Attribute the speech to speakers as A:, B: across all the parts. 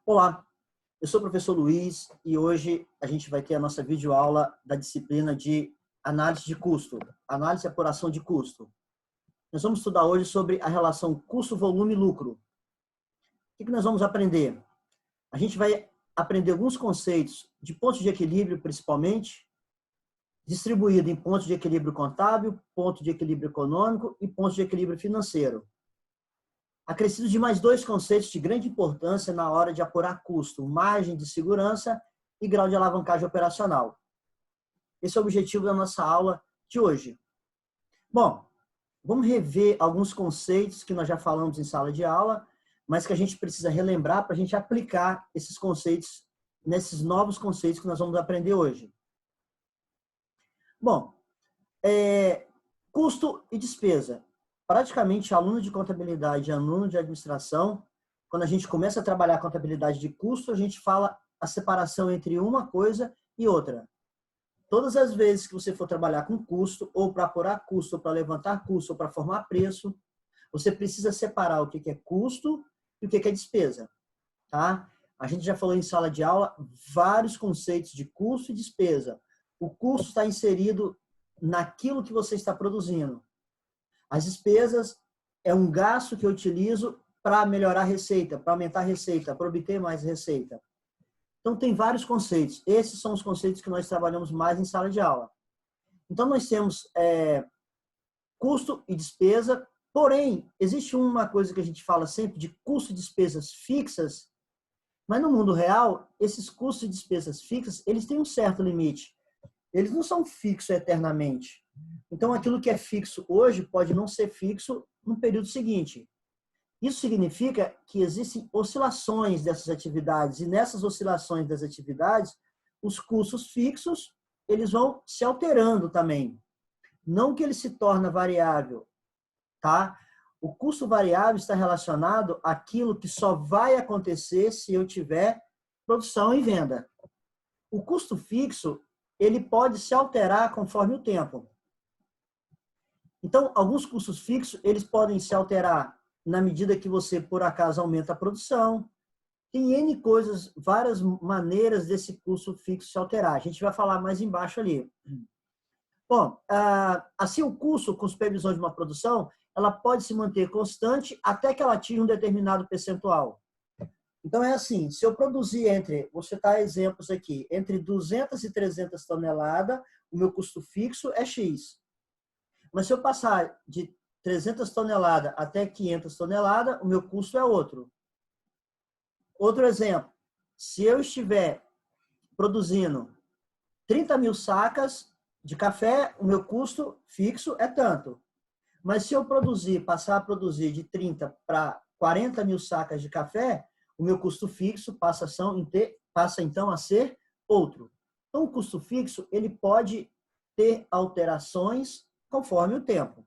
A: Olá, eu sou o professor Luiz e hoje a gente vai ter a nossa videoaula da disciplina de análise de custo, análise e apuração de custo. Nós vamos estudar hoje sobre a relação custo-volume-lucro. O que nós vamos aprender? A gente vai aprender alguns conceitos de pontos de equilíbrio, principalmente, distribuído em pontos de equilíbrio contábil, ponto de equilíbrio econômico e pontos de equilíbrio financeiro. Acrescidos de mais dois conceitos de grande importância na hora de apurar custo: margem de segurança e grau de alavancagem operacional. Esse é o objetivo da nossa aula de hoje. Bom, vamos rever alguns conceitos que nós já falamos em sala de aula, mas que a gente precisa relembrar para a gente aplicar esses conceitos nesses novos conceitos que nós vamos aprender hoje. Bom, custo e despesa. Praticamente, aluno de contabilidade e aluno de administração, quando a gente começa a trabalhar a contabilidade de custo, a gente fala a separação entre uma coisa e outra. Todas as vezes que você for trabalhar com custo, ou para apurar custo, ou para levantar custo, ou para formar preço, você precisa separar o que é custo e o que é despesa. Tá? A gente já falou em sala de aula vários conceitos de custo e despesa. O custo está inserido naquilo que você está produzindo. As despesas é um gasto que eu utilizo para melhorar a receita, para aumentar a receita, para obter mais receita. Então, tem vários conceitos. Esses são os conceitos que nós trabalhamos mais em sala de aula. Então, nós temos custo e despesa, porém, existe uma coisa que a gente fala sempre de custo e despesas fixas, mas no mundo real, esses custos e despesas fixas, eles têm um certo limite. Eles não são fixos eternamente. Então, aquilo que é fixo hoje pode não ser fixo no período seguinte. Isso significa que existem oscilações dessas atividades, e nessas oscilações das atividades, os custos fixos, eles vão se alterando também. Não que ele se torna variável, tá? O custo variável está relacionado àquilo que só vai acontecer se eu tiver produção e venda. O custo fixo, ele pode se alterar conforme o tempo. Então, alguns custos fixos, eles podem se alterar na medida que você, por acaso, aumenta a produção. Tem N coisas, várias maneiras desse custo fixo se alterar. A gente vai falar mais embaixo ali. Bom, assim o custo com supervisão de uma produção, ela pode se manter constante até que ela atinja um determinado percentual. Então, é assim, se eu produzir vou citar exemplos aqui, entre 200 e 300 toneladas, o meu custo fixo é X. Mas se eu passar de 300 toneladas até 500 toneladas, o meu custo é outro. Outro exemplo, se eu estiver produzindo 30 mil sacas de café, o meu custo fixo é tanto. Mas se eu passar a produzir de 30 para 40 mil sacas de café, o meu custo fixo passa então a ser outro. Então, o custo fixo ele pode ter alterações conforme o tempo.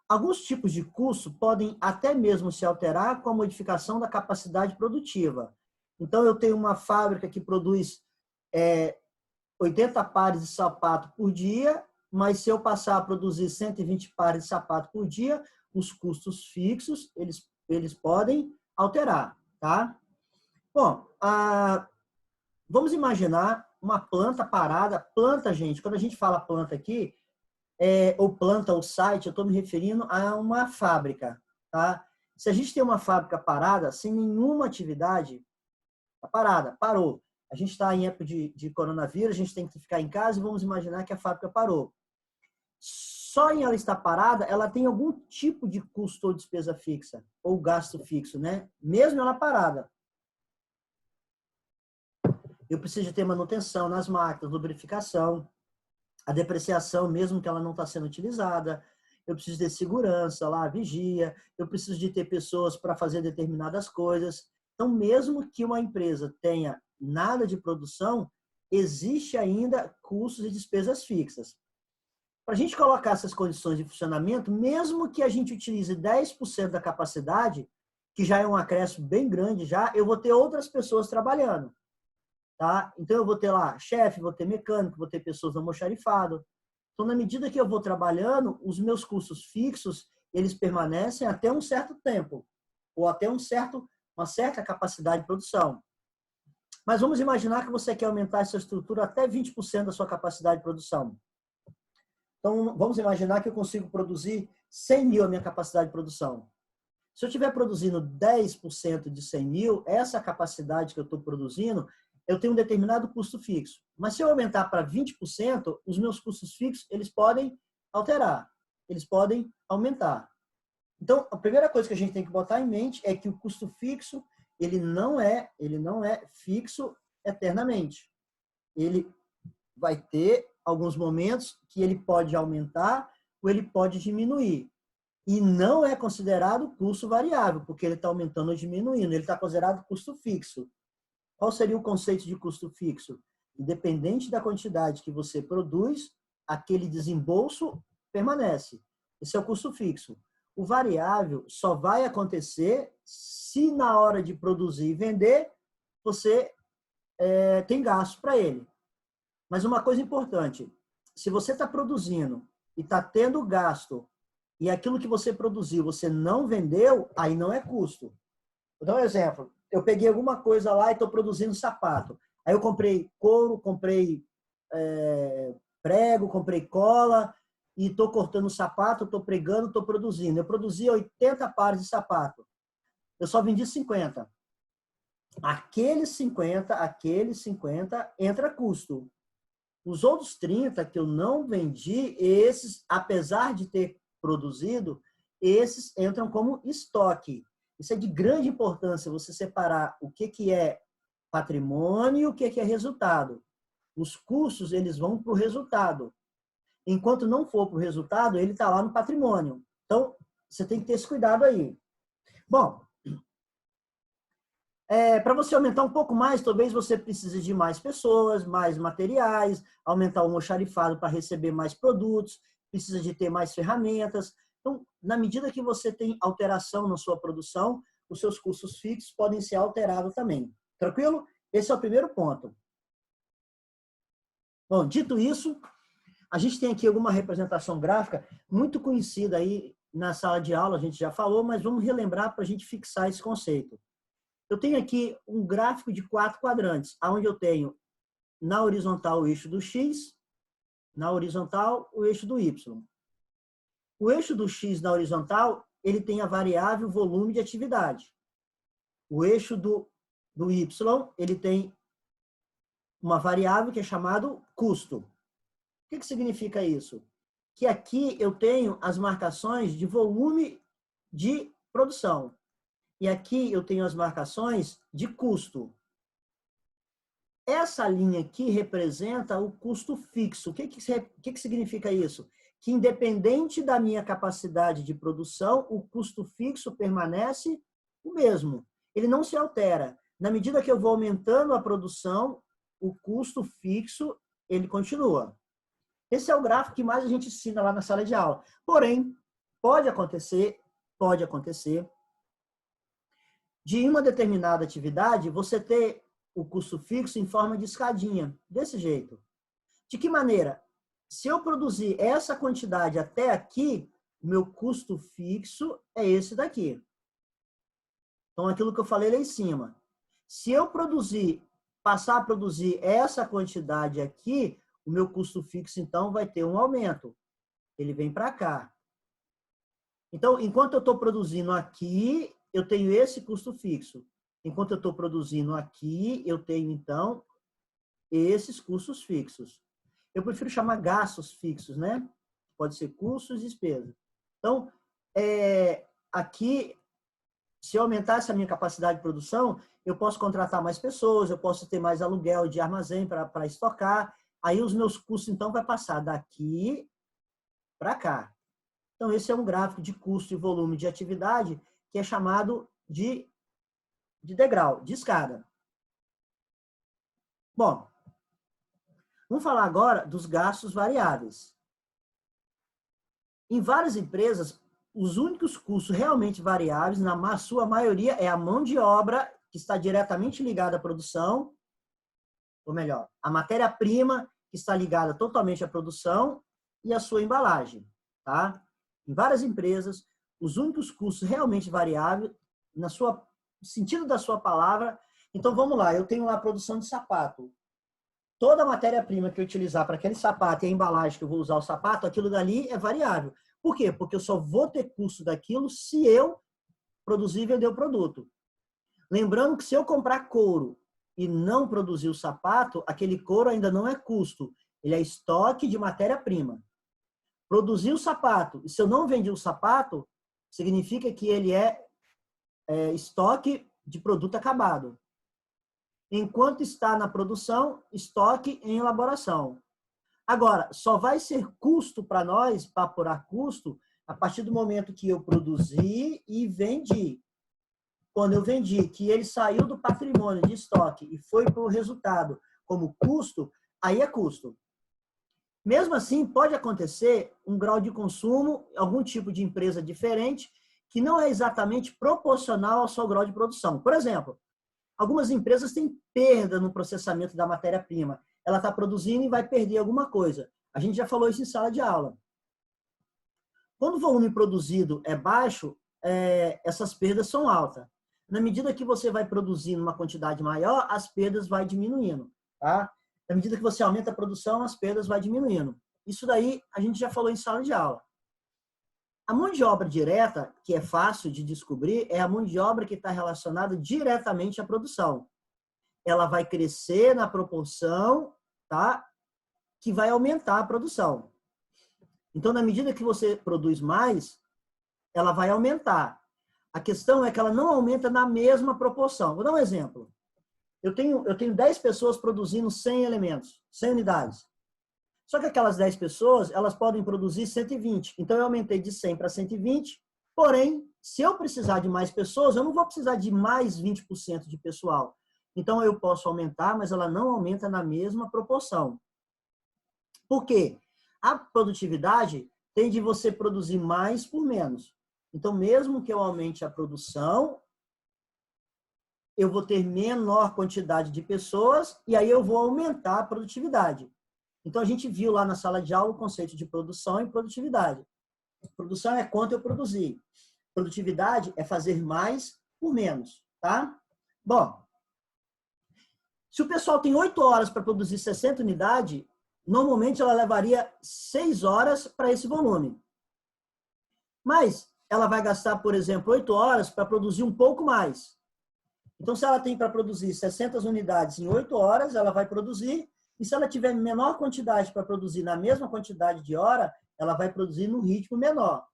A: Alguns tipos de custo podem até mesmo se alterar com a modificação da capacidade produtiva. Então, eu tenho uma fábrica que produz 80 pares de sapato por dia, mas se eu passar a produzir 120 pares de sapato por dia, os custos fixos, eles podem alterar, tá? Bom, vamos imaginar uma planta parada. Planta, gente, quando a gente fala planta aqui, ou planta ou site, eu estou me referindo a uma fábrica, tá? Se a gente tem uma fábrica parada, sem nenhuma atividade, tá parada, parou. A gente está em época de coronavírus, a gente tem que ficar em casa e vamos imaginar que a fábrica parou. Só em ela estar parada, ela tem algum tipo de custo ou despesa fixa, ou gasto fixo, né? Mesmo ela parada. Eu preciso de ter manutenção nas máquinas, lubrificação, a depreciação, mesmo que ela não está sendo utilizada. Eu preciso de segurança lá, vigia. Eu preciso de ter pessoas para fazer determinadas coisas. Então, mesmo que uma empresa tenha nada de produção, existe ainda custos e despesas fixas. Para a gente colocar essas condições de funcionamento, mesmo que a gente utilize 10% da capacidade, que já é um acréscimo bem grande já, eu vou ter outras pessoas trabalhando. Tá? Então, eu vou ter lá chefe, vou ter mecânico, vou ter pessoas no almoxarifado. Então, na medida que eu vou trabalhando, os meus custos fixos, eles permanecem até um certo tempo, ou até um certo uma certa capacidade de produção. Mas vamos imaginar que você quer aumentar essa estrutura até 20% da sua capacidade de produção. Então, vamos imaginar que eu consigo produzir 100 mil a minha capacidade de produção. Se eu estiver produzindo 10% de 100 mil, essa capacidade que eu estou produzindo, eu tenho um determinado custo fixo. Mas se eu aumentar para 20%, os meus custos fixos, eles podem alterar, eles podem aumentar. Então, a primeira coisa que a gente tem que botar em mente é que o custo fixo, ele não é fixo eternamente. Ele vai ter alguns momentos que ele pode aumentar ou ele pode diminuir. E não é considerado custo variável, porque ele está aumentando ou diminuindo. Ele está considerado custo fixo. Qual seria o conceito de custo fixo? Independente da quantidade que você produz, aquele desembolso permanece. Esse é o custo fixo. O variável só vai acontecer se na hora de produzir e vender, você tem gasto para ele. Mas uma coisa importante, se você está produzindo e está tendo gasto e aquilo que você produziu você não vendeu, aí não é custo. Vou dar um exemplo. Eu peguei alguma coisa lá e estou produzindo sapato. Aí eu comprei couro, comprei prego, comprei cola e estou cortando o sapato, estou pregando, estou produzindo. Eu produzi 80 pares de sapato. Eu só vendi 50. Aqueles 50 entra custo. Os outros 30 que eu não vendi, esses, apesar de ter produzido, esses entram como estoque. Isso é de grande importância, você separar o que é patrimônio e o que é resultado. Os custos, eles vão para o resultado. Enquanto não for para o resultado, ele está lá no patrimônio. Então, você tem que ter esse cuidado aí. Bom, para você aumentar um pouco mais, talvez você precise de mais pessoas, mais materiais, aumentar o almoxarifado para receber mais produtos, precisa de ter mais ferramentas. Então, na medida que você tem alteração na sua produção, os seus custos fixos podem ser alterados também. Tranquilo? Esse é o primeiro ponto. Bom, dito isso, a gente tem aqui alguma representação gráfica muito conhecida aí na sala de aula, a gente já falou, mas vamos relembrar para a gente fixar esse conceito. Eu tenho aqui um gráfico de 4 quadrantes, onde eu tenho na horizontal o eixo do X, na horizontal o eixo do Y. O eixo do X na horizontal, ele tem a variável volume de atividade. O eixo do Y, ele tem uma variável que é chamado custo. O que significa isso? Que aqui eu tenho as marcações de volume de produção. E aqui eu tenho as marcações de custo. Essa linha aqui representa o custo fixo. O que significa isso? Que independente da minha capacidade de produção, o custo fixo permanece o mesmo. Ele não se altera. Na medida que eu vou aumentando a produção, o custo fixo, ele continua. Esse é o gráfico que mais a gente ensina lá na sala de aula. Porém, pode acontecer de uma determinada atividade, você ter o custo fixo em forma de escadinha, desse jeito. De que maneira? Se eu produzir essa quantidade até aqui, meu custo fixo é esse daqui. Então, aquilo que eu falei lá em cima. Se eu passar a produzir essa quantidade aqui, o meu custo fixo, então, vai ter um aumento. Ele vem para cá. Então, enquanto eu estou produzindo aqui, eu tenho esse custo fixo. Enquanto eu estou produzindo aqui, eu tenho, então, esses custos fixos. Eu prefiro chamar gastos fixos, né? Pode ser custos e despesas. Então, aqui, se eu aumentar essa minha capacidade de produção, eu posso contratar mais pessoas, eu posso ter mais aluguel de armazém para estocar. Aí os meus custos, então, vai passar daqui para cá. Então, esse é um gráfico de custo e volume de atividade que é chamado de degrau, de escada. Bom, vamos falar agora dos gastos variáveis. Em várias empresas, os únicos custos realmente variáveis, na sua maioria, é a mão de obra, que está diretamente ligada à produção, ou melhor, a matéria-prima, que está ligada totalmente à produção, e a sua embalagem. Tá? Em várias empresas, os únicos custos realmente variáveis, na sua sentido da sua palavra. Então, vamos lá. Eu tenho lá a produção de sapato. Toda a matéria-prima que eu utilizar para aquele sapato e a embalagem que eu vou usar o sapato, aquilo dali é variável. Por quê? Porque eu só vou ter custo daquilo se eu produzir e vender o produto. Lembrando que se eu comprar couro e não produzir o sapato, aquele couro ainda não é custo. Ele é estoque de matéria-prima. Produzir o sapato, e se eu não vendi o sapato, significa que ele é estoque de produto acabado. Enquanto está na produção, estoque em elaboração. Agora, só vai ser custo para nós, para apurar custo, a partir do momento que eu produzi e vendi. Quando eu vendi, que ele saiu do patrimônio de estoque e foi para o resultado como custo, aí é custo. Mesmo assim, pode acontecer um grau de consumo, algum tipo de empresa diferente, que não é exatamente proporcional ao seu grau de produção. Por exemplo, algumas empresas têm perda no processamento da matéria-prima. Ela está produzindo e vai perder alguma coisa. A gente já falou isso em sala de aula. Quando o volume produzido é baixo, essas perdas são altas. Na medida que você vai produzindo uma quantidade maior, as perdas vão diminuindo. Tá? Na medida que você aumenta a produção, as perdas vão diminuindo. Isso daí a gente já falou em sala de aula. A mão de obra direta, que é fácil de descobrir, é a mão de obra que está relacionada diretamente à produção. Ela vai crescer na proporção, tá, que vai aumentar a produção. Então, na medida que você produz mais, ela vai aumentar. A questão é que ela não aumenta na mesma proporção. Vou dar um exemplo. Eu tenho 10 pessoas produzindo 100 elementos, 100 unidades. Só que aquelas 10 pessoas, elas podem produzir 120. Então, eu aumentei de 100 para 120. Porém, se eu precisar de mais pessoas, eu não vou precisar de mais 20% de pessoal. Então, eu posso aumentar, mas ela não aumenta na mesma proporção. Por quê? A produtividade tem de você produzir mais por menos. Então, mesmo que eu aumente a produção, eu vou ter menor quantidade de pessoas e aí eu vou aumentar a produtividade. Então, a gente viu lá na sala de aula o conceito de produção e produtividade. Produção é quanto eu produzi. Produtividade é fazer mais por menos, tá? Bom, se o pessoal tem 8 horas para produzir 60 unidades, normalmente ela levaria 6 horas para esse volume. Mas ela vai gastar, por exemplo, 8 horas para produzir um pouco mais. Então, se ela tem para produzir 60 unidades em 8 horas, ela vai produzir. E se ela tiver menor quantidade para produzir na mesma quantidade de hora, ela vai produzir num ritmo menor.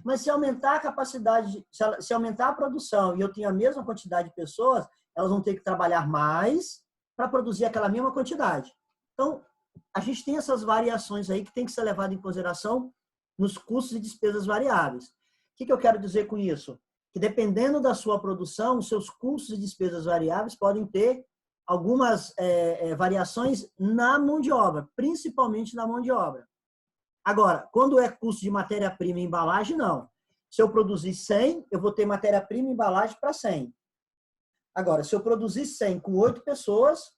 A: Mas se aumentar a capacidade, se aumentar a produção e eu tenho a mesma quantidade de pessoas, elas vão ter que trabalhar mais para produzir aquela mesma quantidade. Então, a gente tem essas variações aí que tem que ser levado em consideração nos custos e despesas variáveis. O que eu quero dizer com isso? Que dependendo da sua produção, os seus custos e despesas variáveis podem ter algumas variações na mão de obra, principalmente na mão de obra. Agora, quando é custo de matéria-prima e embalagem, não. Se eu produzir 100, eu vou ter matéria-prima e embalagem para 100. Agora, se eu produzir 100 com 8 pessoas,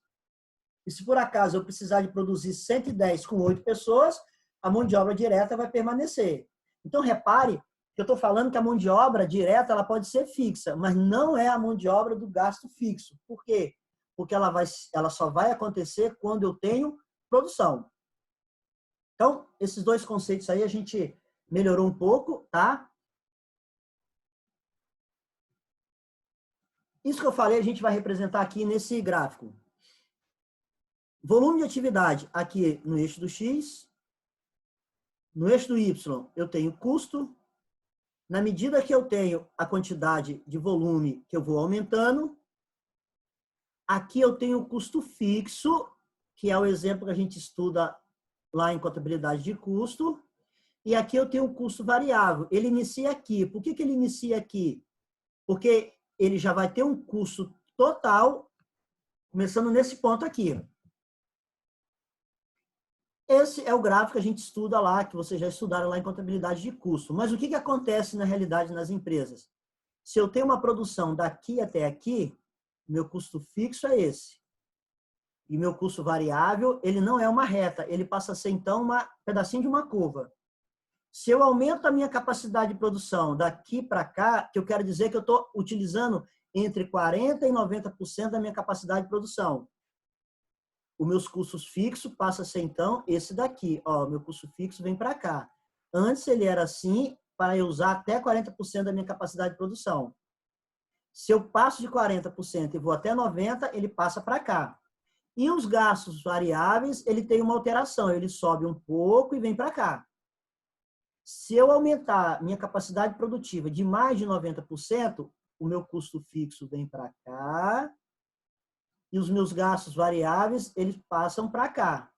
A: e se por acaso eu precisar de produzir 110 com 8 pessoas, a mão de obra direta vai permanecer. Então, repare que eu estou falando que a mão de obra direta ela pode ser fixa, mas não é a mão de obra do gasto fixo. Por quê? Porque ela só vai acontecer quando eu tenho produção. Então, esses dois conceitos aí a gente melhorou um pouco, tá? Isso que eu falei a gente vai representar aqui nesse gráfico. Volume de atividade aqui no eixo do X. No eixo do Y eu tenho custo. Na medida que eu tenho a quantidade de volume que eu vou aumentando, aqui eu tenho o custo fixo, que é o exemplo que a gente estuda lá em contabilidade de custo. E aqui eu tenho o custo variável. Ele inicia aqui. Por que ele inicia aqui? Porque ele já vai ter um custo total, começando nesse ponto aqui. Esse é o gráfico que a gente estuda lá, que vocês já estudaram lá em contabilidade de custo. Mas o que acontece na realidade nas empresas? Se eu tenho uma produção daqui até aqui, meu custo fixo é esse. E meu custo variável, ele não é uma reta, ele passa a ser, então, um pedacinho de uma curva. Se eu aumento a minha capacidade de produção daqui para cá, que eu quero dizer que eu estou utilizando entre 40% e 90% da minha capacidade de produção. Os meus custos fixos passa a ser, então, esse daqui. Ó, meu custo fixo vem para cá. Antes ele era assim, para eu usar até 40% da minha capacidade de produção. Se eu passo de 40% e vou até 90%, ele passa para cá. E os gastos variáveis, ele tem uma alteração. Ele sobe um pouco e vem para cá. Se eu aumentar minha capacidade produtiva de mais de 90%, o meu custo fixo vem para cá e os meus gastos variáveis, eles passam para cá.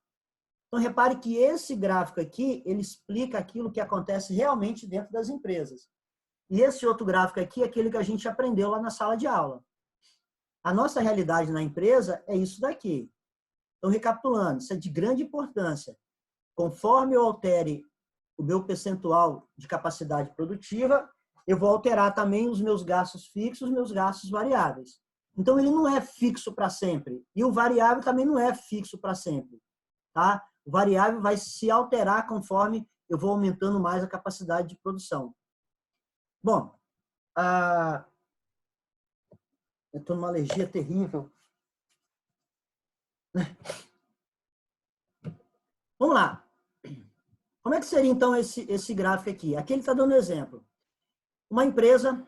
A: Então, repare que esse gráfico aqui, ele explica aquilo que acontece realmente dentro das empresas. E esse outro gráfico aqui é aquele que a gente aprendeu lá na sala de aula. A nossa realidade na empresa é isso daqui. Então, recapitulando, isso é de grande importância. Conforme eu altere o meu percentual de capacidade produtiva, eu vou alterar também os meus gastos fixos, os meus gastos variáveis. Então, ele não é fixo para sempre. E o variável também não é fixo para sempre. Tá? O variável vai se alterar conforme eu vou aumentando mais a capacidade de produção. Bom, eu estou numa alergia terrível. Vamos lá. Como é que seria, então, esse gráfico aqui? Aqui ele está dando um exemplo. Uma empresa,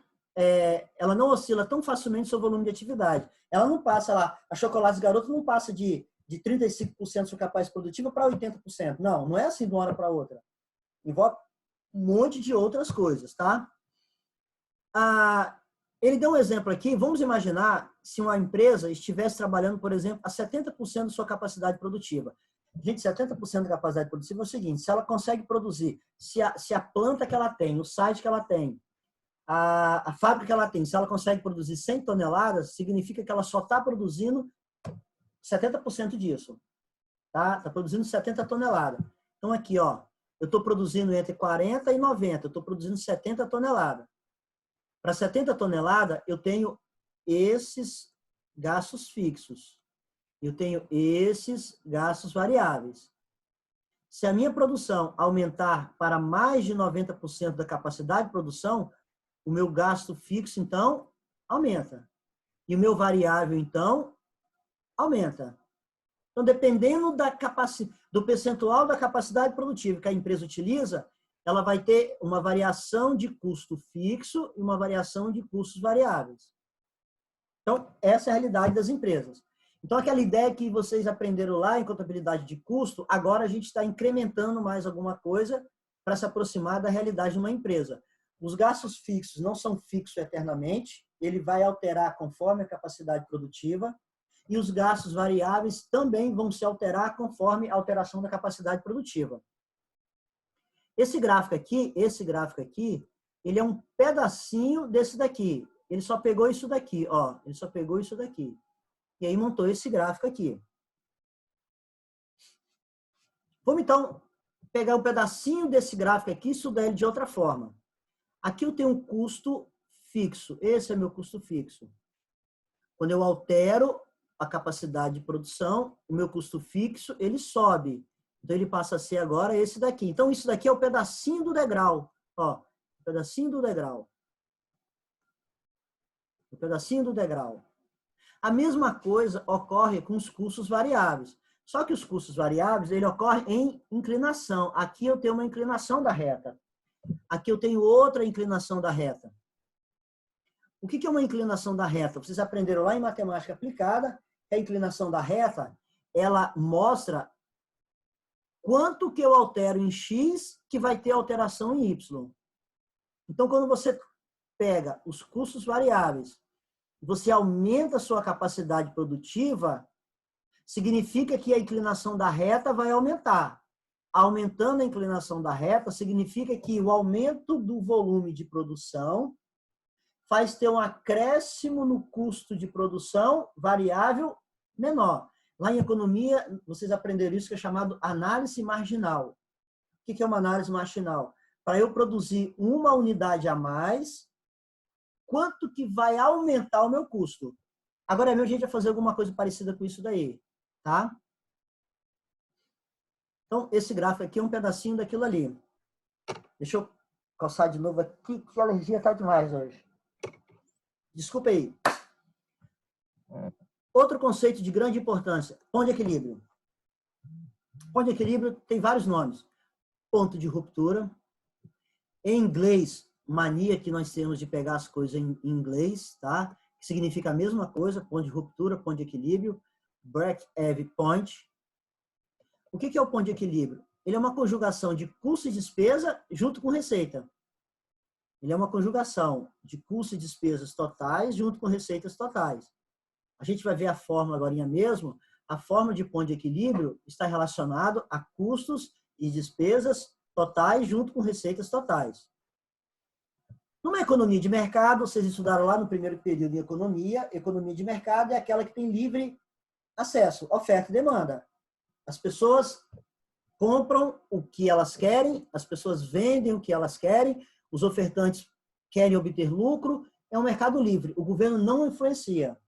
A: ela não oscila tão facilmente seu volume de atividade. Ela não passa lá, a Chocolates Garoto não passa de 35% sua capacidade produtiva para 80%. Não, não é assim de uma hora para outra. Envolve um monte de outras coisas, tá? Ele deu um exemplo aqui. Vamos imaginar se uma empresa estivesse trabalhando, por exemplo, a 70% da sua capacidade produtiva. Gente, 70% da capacidade produtiva é o seguinte: se ela consegue produzir, se a planta que ela tem, o site que ela tem, a fábrica que ela tem, se ela consegue produzir 100 toneladas, significa que ela só está produzindo 70% disso. Tá? Está produzindo 70 toneladas. Então, aqui, ó, eu estou produzindo entre 40 e 90, eu estou produzindo 70 toneladas. Para 70 toneladas, eu tenho esses gastos fixos. Eu tenho esses gastos variáveis. Se a minha produção aumentar para mais de 90% da capacidade de produção, o meu gasto fixo, então, aumenta. E o meu variável, então, aumenta. Então, dependendo do percentual da capacidade produtiva que a empresa utiliza, ela vai ter uma variação de custo fixo e uma variação de custos variáveis. Então, essa é a realidade das empresas. Então, aquela ideia que vocês aprenderam lá em contabilidade de custo, agora a gente está incrementando mais alguma coisa para se aproximar da realidade de uma empresa. Os gastos fixos não são fixos eternamente, ele vai alterar conforme a capacidade produtiva, e os gastos variáveis também vão se alterar conforme a alteração da capacidade produtiva. Esse gráfico aqui, ele é um pedacinho desse daqui. Ele só pegou isso daqui, ó. Ele só pegou isso daqui. E aí montou esse gráfico aqui. Vamos, então, pegar um pedacinho desse gráfico aqui e estudar ele de outra forma. Aqui eu tenho um custo fixo. Esse é meu custo fixo. Quando eu altero a capacidade de produção, o meu custo fixo, ele sobe. Então, ele passa a ser agora esse daqui. Então, isso daqui é o pedacinho do degrau. Ó, o pedacinho do degrau. O pedacinho do degrau. A mesma coisa ocorre com os custos variáveis. Só que os custos variáveis, ele ocorre em inclinação. Aqui eu tenho uma inclinação da reta. Aqui eu tenho outra inclinação da reta. O que é uma inclinação da reta? Vocês aprenderam lá em matemática aplicada que a inclinação da reta, ela mostra quanto que eu altero em x que vai ter alteração em y. Então, quando você pega os custos variáveis, você aumenta a sua capacidade produtiva, significa que a inclinação da reta vai aumentar. Aumentando a inclinação da reta, significa que o aumento do volume de produção faz ter um acréscimo no custo de produção variável menor. Lá em economia, vocês aprenderam isso que é chamado análise marginal. O que é uma análise marginal? Para eu produzir uma unidade a mais, quanto que vai aumentar o meu custo? Agora, a gente vai fazer alguma coisa parecida com isso daí, tá? Então, esse gráfico aqui é um pedacinho daquilo ali. Deixa eu coçar de novo aqui, que a alergia tá demais hoje. Desculpa aí. Outro conceito de grande importância, ponto de equilíbrio. Ponto de equilíbrio tem vários nomes. Ponto de ruptura. Em inglês, mania que nós temos de pegar as coisas em inglês, tá? Que significa a mesma coisa, ponto de ruptura, ponto de equilíbrio, break-even point. O que é o ponto de equilíbrio? Ele é uma conjugação de custo e despesa junto com receita. Ele é uma conjugação de custo e despesas totais junto com receitas totais. A gente vai ver a fórmula agora mesmo. A fórmula de ponto de equilíbrio está relacionado a custos e despesas totais junto com receitas totais. Numa economia de mercado, vocês estudaram lá no primeiro período de economia, economia de mercado é aquela que tem livre acesso, oferta e demanda. As pessoas compram o que elas querem, as pessoas vendem o que elas querem, os ofertantes querem obter lucro, é um mercado livre, o governo não influencia.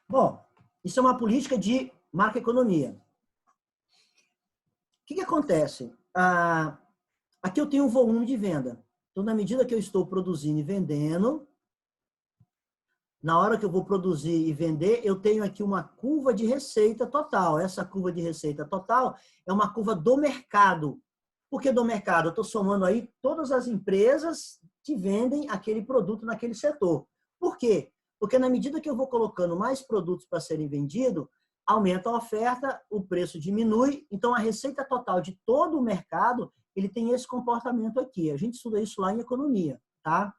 A: Bom, isso é uma política de macroeconomia. O que acontece? Aqui eu tenho um volume de venda. Então, na medida que eu estou produzindo e vendendo, na hora que eu vou produzir e vender, eu tenho aqui uma curva de receita total. Essa curva de receita total é uma curva do mercado. Por que do mercado? Eu estou somando aí todas as empresas que vendem aquele produto naquele setor. Por quê? Porque na medida que eu vou colocando mais produtos para serem vendidos, aumenta a oferta, o preço diminui, então a receita total de todo o mercado, ele tem esse comportamento aqui. A gente estuda isso lá em economia, tá?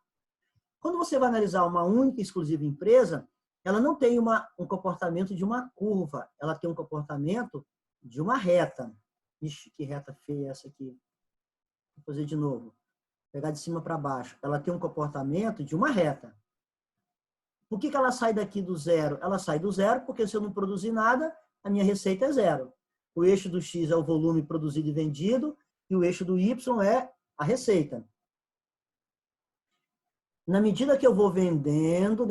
A: Quando você vai analisar uma única e exclusiva empresa, ela não tem um comportamento de uma curva, ela tem um comportamento de uma reta. Ixi, que reta feia essa aqui. Vou fazer de novo. Vou pegar de cima para baixo. Ela tem um comportamento de uma reta. Por que ela sai daqui do zero? Ela sai do zero porque se eu não produzir nada, a minha receita é zero. O eixo do X é o volume produzido e vendido e o eixo do Y é a receita. Na medida que eu vou vendendo,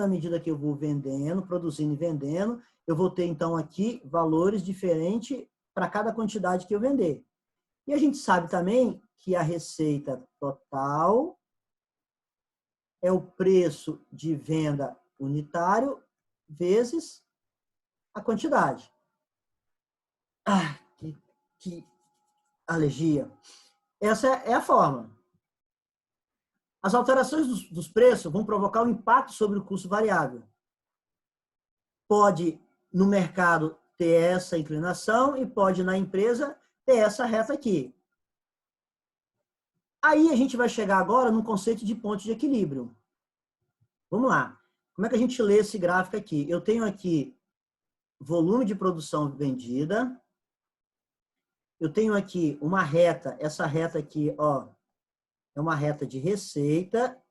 A: produzindo e vendendo, eu vou ter, então, aqui valores diferentes para cada quantidade que eu vender. E a gente sabe também que a receita total é o preço de venda unitário vezes a quantidade. Ah, que alergia. Essa é a fórmula. As alterações dos preços vão provocar um impacto sobre o custo variável. Pode, no mercado, ter essa inclinação e pode, na empresa, ter essa reta aqui. Aí a gente vai chegar agora no conceito de ponto de equilíbrio. Vamos lá. Como é que a gente lê esse gráfico aqui? Eu tenho aqui volume de produção vendida. Eu tenho aqui uma reta. Essa reta aqui, ó, é uma reta de receita.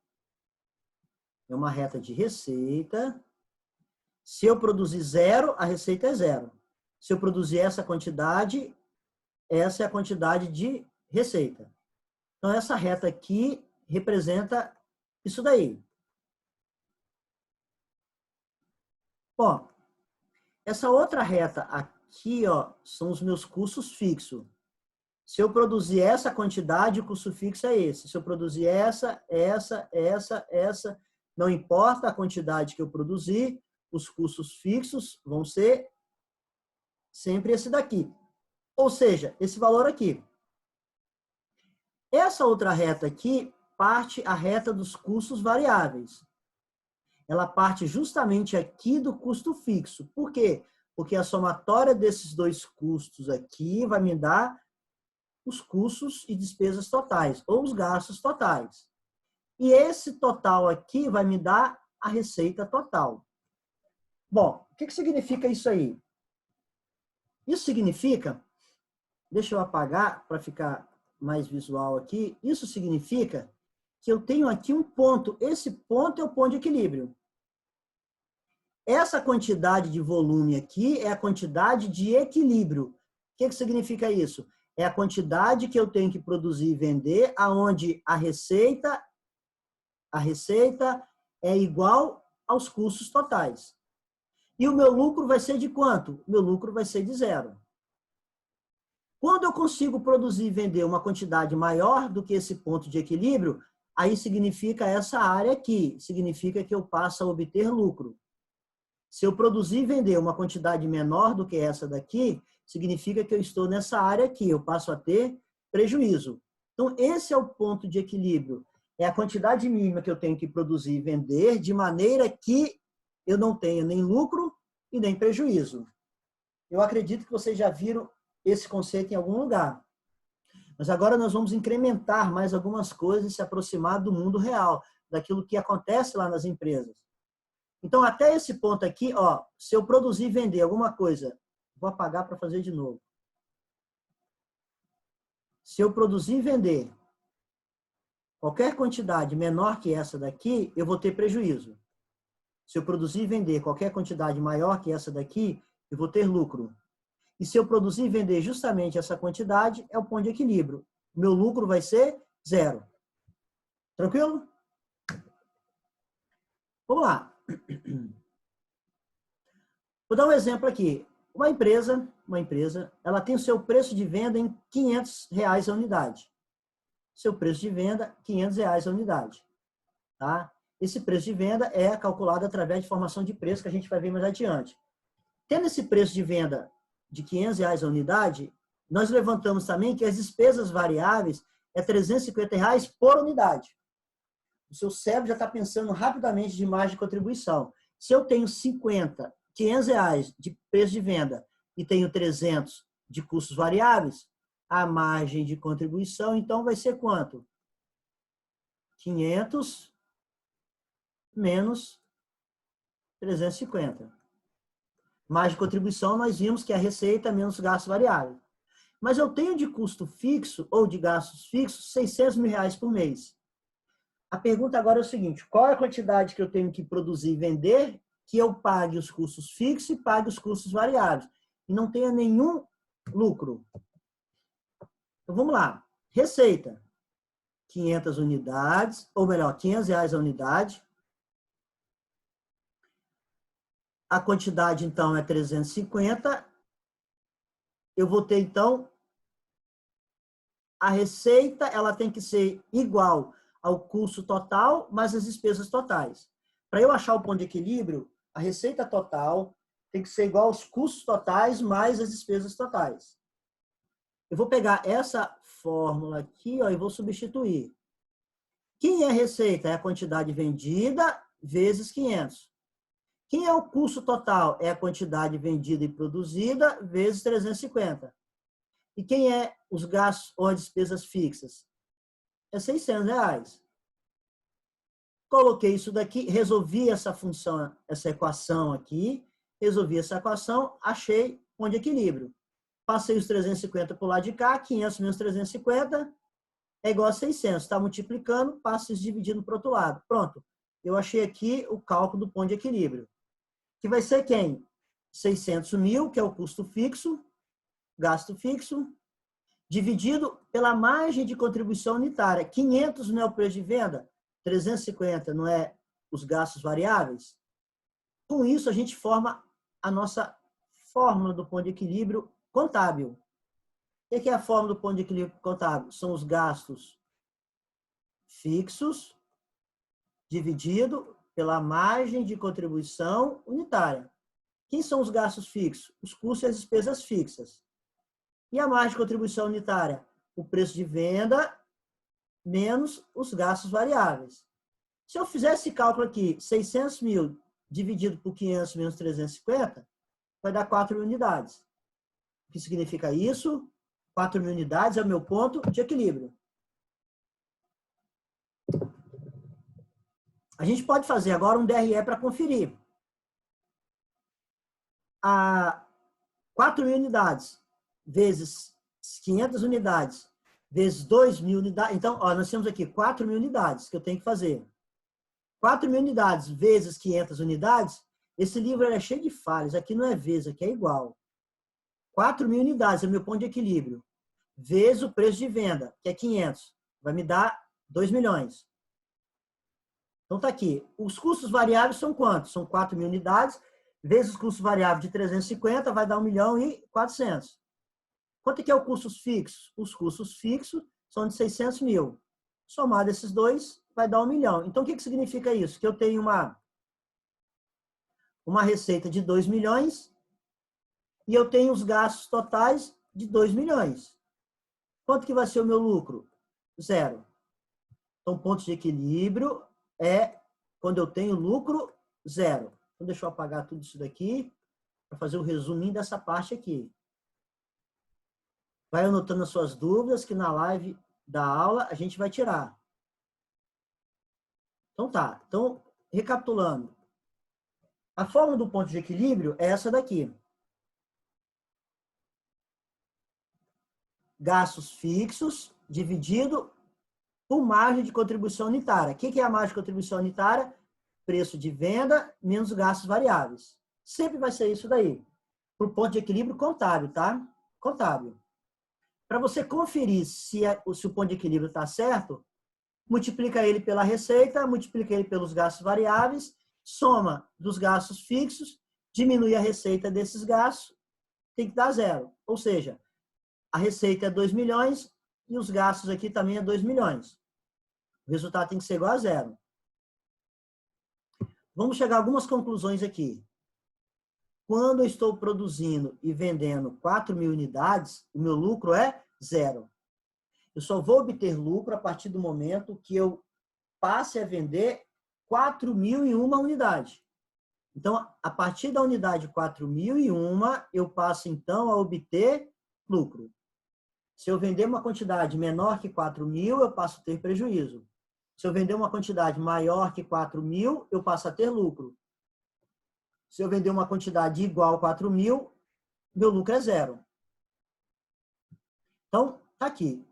A: É uma reta de receita. Se eu produzir zero, a receita é zero. Se eu produzir essa quantidade, essa é a quantidade de receita. Então, essa reta aqui representa isso daí. Ó, essa outra reta aqui, ó, são os meus custos fixos. Se eu produzir essa quantidade, o custo fixo é esse. Se eu produzir essa, não importa a quantidade que eu produzir, os custos fixos vão ser sempre esse daqui. Ou seja, esse valor aqui. Essa outra reta aqui parte a reta dos custos variáveis. Ela parte justamente aqui do custo fixo. Por quê? Porque a somatória desses dois custos aqui vai me dar os custos e despesas totais, ou os gastos totais. E esse total aqui vai me dar a receita total. Bom, o que significa isso aí? Isso significa, deixa eu apagar para ficar mais visual aqui, isso significa que eu tenho aqui um ponto, esse ponto é o ponto de equilíbrio. Essa quantidade de volume aqui é a quantidade de equilíbrio. O que significa isso? É a quantidade que eu tenho que produzir e vender, aonde a receita é igual aos custos totais. E o meu lucro vai ser de quanto? Meu lucro vai ser de zero. Quando eu consigo produzir e vender uma quantidade maior do que esse ponto de equilíbrio, aí significa essa área aqui, significa que eu passo a obter lucro. Se eu produzir e vender uma quantidade menor do que essa daqui, significa que eu estou nessa área aqui, eu passo a ter prejuízo. Então, esse é o ponto de equilíbrio. É a quantidade mínima que eu tenho que produzir e vender de maneira que eu não tenha nem lucro e nem prejuízo. Eu acredito que vocês já viram esse conceito em algum lugar. Mas agora nós vamos incrementar mais algumas coisas e se aproximar do mundo real, daquilo que acontece lá nas empresas. Então, até esse ponto aqui, ó, se eu produzir e vender alguma coisa, vou apagar para fazer de novo. Se eu produzir e vender qualquer quantidade menor que essa daqui, eu vou ter prejuízo. Se eu produzir e vender qualquer quantidade maior que essa daqui, eu vou ter lucro. E se eu produzir e vender justamente essa quantidade, é o ponto de equilíbrio. Meu lucro vai ser 0. Tranquilo? Vamos lá. Vou dar um exemplo aqui. Uma empresa, ela tem o seu preço de venda em R$500 a unidade. Seu preço de venda, R$500 a unidade. Tá? Esse preço de venda é calculado através de formação de preço, que a gente vai ver mais adiante. Tendo esse preço de venda de R$500 a unidade, nós levantamos também que as despesas variáveis é R$350 por unidade. O seu cérebro já está pensando rapidamente de margem de contribuição. Se eu tenho R$500 de preço de venda e tenho 300 de custos variáveis, a margem de contribuição, então, vai ser quanto? 500 menos 350. Margem de contribuição, nós vimos que é a receita menos gastos variáveis. Mas eu tenho de custo fixo ou de gastos fixos R$600 mil por mês. A pergunta agora é o seguinte: qual é a quantidade que eu tenho que produzir e vender que eu pague os custos fixos e pague os custos variáveis e não tenha nenhum lucro? Então, vamos lá. Receita. 500 unidades, ou melhor, R$500 a unidade. A quantidade, então, é 350. Eu vou ter, então, a receita, ela tem que ser igual ao custo total, mais as despesas totais. Para eu achar o ponto de equilíbrio, a receita total tem que ser igual aos custos totais, mais as despesas totais. Eu vou pegar essa fórmula aqui, ó, e vou substituir. Quem é a receita? É a quantidade vendida vezes 500. Quem é o custo total? É a quantidade vendida e produzida vezes 350. E quem é os gastos ou as despesas fixas? É R$600. Coloquei isso daqui, resolvi essa função, essa equação aqui, resolvi essa equação, achei ponto de equilíbrio. Passei os 350 para o lado de cá, 500 menos 350 é igual a 600. Está multiplicando, passa isso dividindo para o outro lado. Pronto. Eu achei aqui o cálculo do ponto de equilíbrio. Que vai ser quem? 600 mil, que é o custo fixo, gasto fixo, dividido pela margem de contribuição unitária. 500 não é o preço de venda, 350 não é os gastos variáveis. Com isso, a gente forma a nossa fórmula do ponto de equilíbrio contábil. O que é a fórmula do ponto de equilíbrio contábil? São os gastos fixos dividido pela margem de contribuição unitária. Quem são os gastos fixos? Os custos e as despesas fixas. E a margem de contribuição unitária? O preço de venda menos os gastos variáveis. Se eu fizer esse cálculo aqui, 600 mil dividido por 500 menos 350, vai dar 4 mil unidades. O que significa isso? 4 mil unidades é o meu ponto de equilíbrio. A gente pode fazer agora um DRE para conferir. A 4 mil unidades vezes 500 unidades vezes 2 mil unidades. Então, ó, nós temos aqui 4 mil unidades que eu tenho que fazer. 4 mil unidades vezes 500 unidades, esse livro é cheio de falhas. Aqui não é vezes, aqui é igual. 4 mil unidades é o meu ponto de equilíbrio. Vezes o preço de venda, que é 500. Vai me dar 2 milhões. Então, tá aqui. Os custos variáveis são quantos? São 4 mil unidades, vezes os custos variáveis de 350, vai dar 1.400.000. Quanto é que é o custos fixos? Os custos fixos são de 600 mil. Somado esses dois, vai dar 1 milhão. Então, o que significa isso? Que eu tenho uma receita de 2 milhões e eu tenho os gastos totais de 2 milhões. Quanto que vai ser o meu lucro? 0. Então, ponto de equilíbrio é quando eu tenho lucro 0. Então, deixa eu apagar tudo isso daqui para fazer o resuminho dessa parte aqui. Vai anotando as suas dúvidas que na live da aula a gente vai tirar. Então tá. Então, recapitulando. A fórmula do ponto de equilíbrio é essa daqui. Gastos fixos dividido por margem de contribuição unitária. O que é a margem de contribuição unitária? Preço de venda menos gastos variáveis. Sempre vai ser isso daí. Por ponto de equilíbrio contábil, tá? Contábil. Para você conferir se o ponto de equilíbrio está certo, multiplica ele pela receita, multiplica ele pelos gastos variáveis, soma dos gastos fixos, diminui a receita desses gastos, tem que dar 0. Ou seja, a receita é 2 milhões e os gastos aqui também é 2 milhões. O resultado tem que ser igual a 0. Vamos chegar a algumas conclusões aqui. Quando eu estou produzindo e vendendo 4.000 unidades, o meu lucro é 0. Eu só vou obter lucro a partir do momento que eu passe a vender 4.001 unidade. Então, a partir da unidade 4.001, eu passo, então, a obter lucro. Se eu vender uma quantidade menor que 4.000, eu passo a ter prejuízo. Se eu vender uma quantidade maior que 4.000, eu passo a ter lucro. Se eu vender uma quantidade igual a 4.000, meu lucro é 0. Então, tá aqui.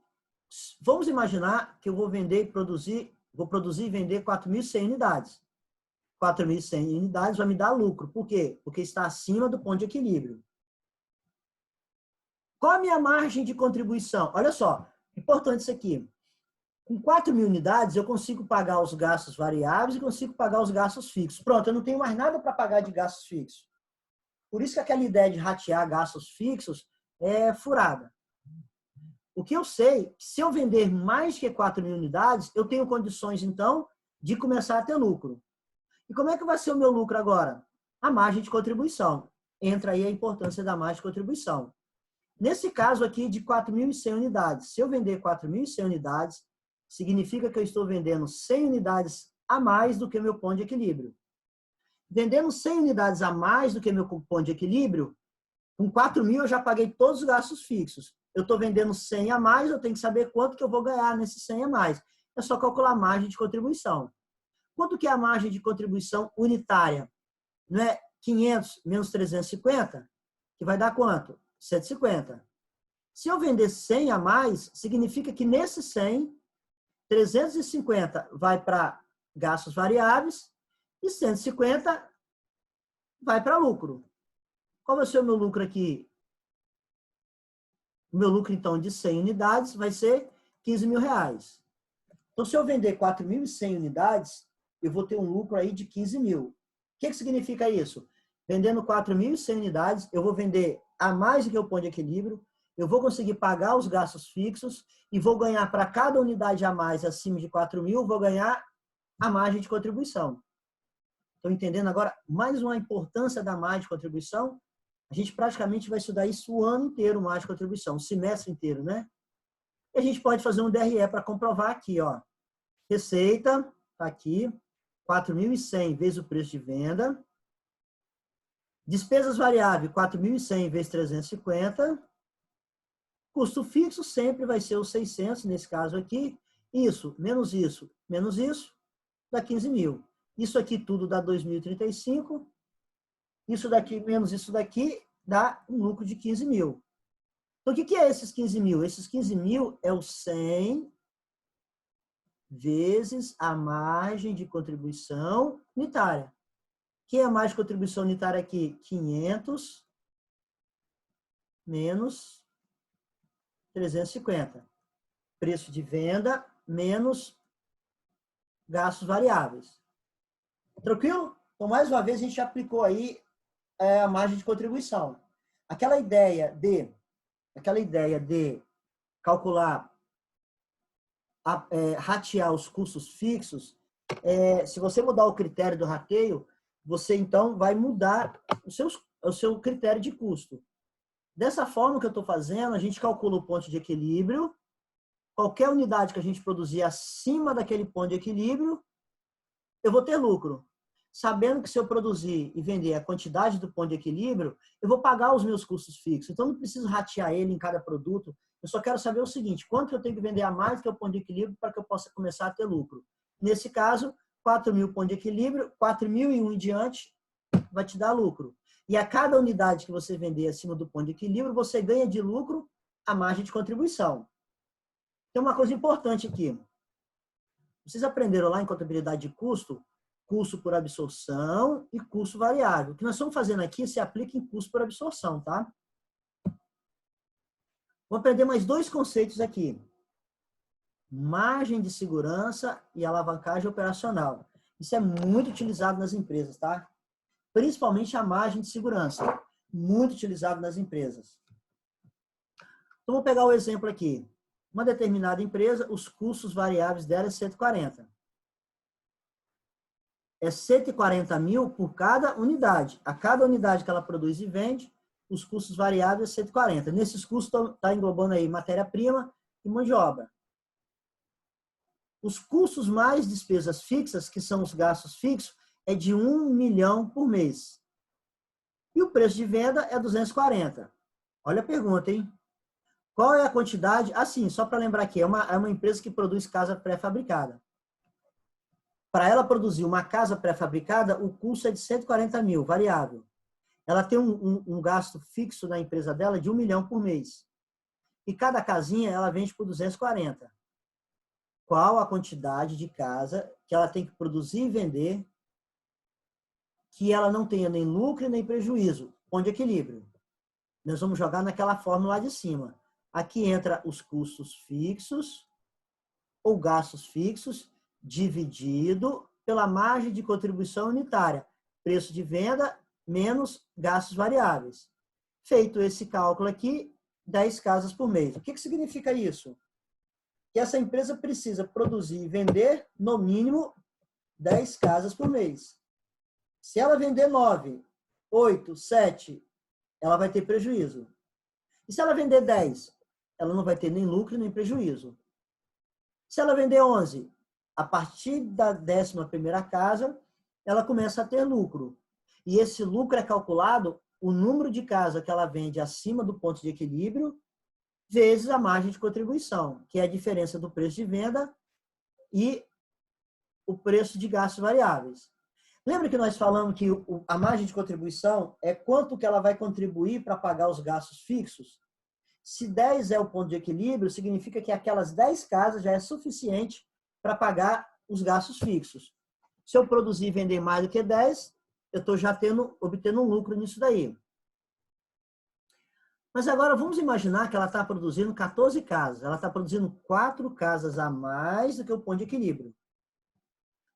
A: Vamos imaginar que eu vou produzir e vender 4.100 unidades. 4.100 unidades vai me dar lucro. Por quê? Porque está acima do ponto de equilíbrio. Qual a minha margem de contribuição? Olha só, importante isso aqui. Com 4.000 unidades, eu consigo pagar os gastos variáveis e consigo pagar os gastos fixos. Pronto, eu não tenho mais nada para pagar de gastos fixos. Por isso que aquela ideia de ratear gastos fixos é furada. O que eu sei, se eu vender mais que 4.000 unidades, eu tenho condições, então, de começar a ter lucro. E como é que vai ser o meu lucro agora? A margem de contribuição. Entra aí a importância da margem de contribuição. Nesse caso aqui de 4.100 unidades, se eu vender 4.100 unidades, significa que eu estou vendendo 100 unidades a mais do que o meu ponto de equilíbrio. Vendendo 100 unidades a mais do que o meu ponto de equilíbrio, com 4.000 eu já paguei todos os gastos fixos. Eu estou vendendo 100 a mais, eu tenho que saber quanto que eu vou ganhar nesses 100 a mais. É só calcular a margem de contribuição. Quanto que é a margem de contribuição unitária? Não é 500 menos 350? Que vai dar quanto? 150. Se eu vender 100 a mais, significa que nesse 100, 350 vai para gastos variáveis e 150 vai para lucro. Qual vai ser o meu lucro aqui? O meu lucro, então, de 100 unidades vai ser 15 mil reais. Então, se eu vender 4.100 unidades, eu vou ter um lucro aí de 15 mil. O que significa isso? Vendendo 4.100 unidades, eu vou vender a mais do que o ponto de equilíbrio, eu vou conseguir pagar os gastos fixos e vou ganhar para cada unidade a mais acima de 4.000, vou ganhar a margem de contribuição. Estão entendendo agora mais uma importância da margem de contribuição? A gente praticamente vai estudar isso o ano inteiro, margem de contribuição, o semestre inteiro, né? E a gente pode fazer um DRE para comprovar aqui, ó. Receita, tá aqui, 4.100 vezes o preço de venda. Despesas variáveis, 4.100 vezes 350. Custo fixo sempre vai ser os 600, nesse caso aqui. Isso, menos isso, dá 15 mil. Isso aqui tudo dá 2.035. Isso daqui menos isso daqui dá um lucro de 15 mil. Então, o que é esses 15 mil? Esses 15 mil é o 100 vezes a margem de contribuição unitária. Que é a margem de contribuição unitária aqui? 500 menos 350. Preço de venda menos gastos variáveis. Tranquilo? Então, mais uma vez, a gente aplicou aí a margem de contribuição. Aquela ideia de calcular ratear os custos fixos, se você mudar o critério do rateio, você então vai mudar o seu critério de custo. Dessa forma que eu estou fazendo, a gente calcula o ponto de equilíbrio. Qualquer unidade que a gente produzir acima daquele ponto de equilíbrio, eu vou ter lucro. Sabendo que se eu produzir e vender a quantidade do ponto de equilíbrio, eu vou pagar os meus custos fixos. Então, não preciso ratear ele em cada produto. Eu só quero saber o seguinte, quanto eu tenho que vender a mais do que o ponto de equilíbrio para que eu possa começar a ter lucro. Nesse caso, 4.000 ponto de equilíbrio, 4.001 em diante vai te dar lucro. E a cada unidade que você vender acima do ponto de equilíbrio, você ganha de lucro a margem de contribuição. Tem uma coisa importante aqui. Vocês aprenderam lá em contabilidade de custo, custo por absorção e custo variável. O que nós estamos fazendo aqui se aplica em custo por absorção, tá? Vou aprender mais dois conceitos aqui. Margem de segurança e alavancagem operacional. Isso é muito utilizado nas empresas, tá? Principalmente a margem de segurança. Muito utilizado nas empresas. Então, vou pegar o exemplo aqui. Uma determinada empresa, os custos variáveis dela é 140. É 140 mil por cada unidade. A cada unidade que ela produz e vende, os custos variáveis é 140. Nesses custos está englobando aí matéria-prima e mão de obra. Os custos mais despesas fixas, que são os gastos fixos, é de 1 milhão por mês. E o preço de venda é 240. Olha a pergunta, hein? Qual é a quantidade? Assim, só para lembrar aqui, é uma empresa que produz casa pré-fabricada. Para ela produzir uma casa pré-fabricada, o custo é de 140 mil, variável. Ela tem um gasto fixo na empresa dela de 1 milhão por mês. E cada casinha ela vende por 240. Qual a quantidade de casa que ela tem que produzir e vender que ela não tenha nem lucro nem prejuízo? Ponto de equilíbrio. Nós vamos jogar naquela fórmula lá de cima. Aqui entra os custos fixos ou gastos fixos dividido pela margem de contribuição unitária. Preço de venda menos gastos variáveis. Feito esse cálculo aqui, 10 casas por mês. O que significa isso? Que essa empresa precisa produzir e vender, no mínimo, 10 casas por mês. Se ela vender 9, 8, 7, ela vai ter prejuízo. E se ela vender 10, ela não vai ter nem lucro nem prejuízo. Se ela vender 11, a partir da 11ª casa, ela começa a ter lucro. E esse lucro é calculado o número de casas que ela vende acima do ponto de equilíbrio vezes a margem de contribuição, que é a diferença do preço de venda e o preço de gastos variáveis. Lembra que nós falamos que a margem de contribuição é quanto que ela vai contribuir para pagar os gastos fixos? Se 10 é o ponto de equilíbrio, significa que aquelas 10 casas já é suficiente para pagar os gastos fixos. Se eu produzir e vender mais do que 10, eu estou já obtendo um lucro nisso daí. Mas agora vamos imaginar que ela está produzindo 14 casas. Ela está produzindo 4 casas a mais do que o ponto de equilíbrio.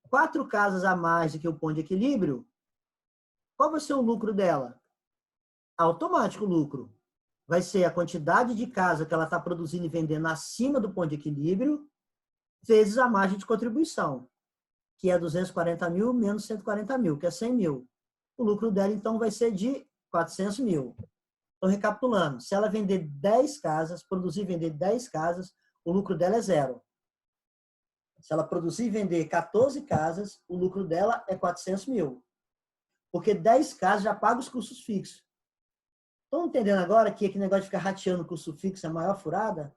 A: 4 casas a mais do que o ponto de equilíbrio, qual vai ser o lucro dela? Automático lucro. Vai ser a quantidade de casa que ela está produzindo e vendendo acima do ponto de equilíbrio, vezes a margem de contribuição, que é 240 mil menos 140 mil, que é 100 mil. O lucro dela, então, vai ser de 400 mil. Então, recapitulando, se ela vender 10 casas, produzir e vender 10 casas, o lucro dela é zero. Se ela produzir e vender 14 casas, o lucro dela é 400 mil. Porque 10 casas já paga os custos fixos. Estão entendendo agora que aquele negócio de ficar rateando o custo fixo é a maior furada?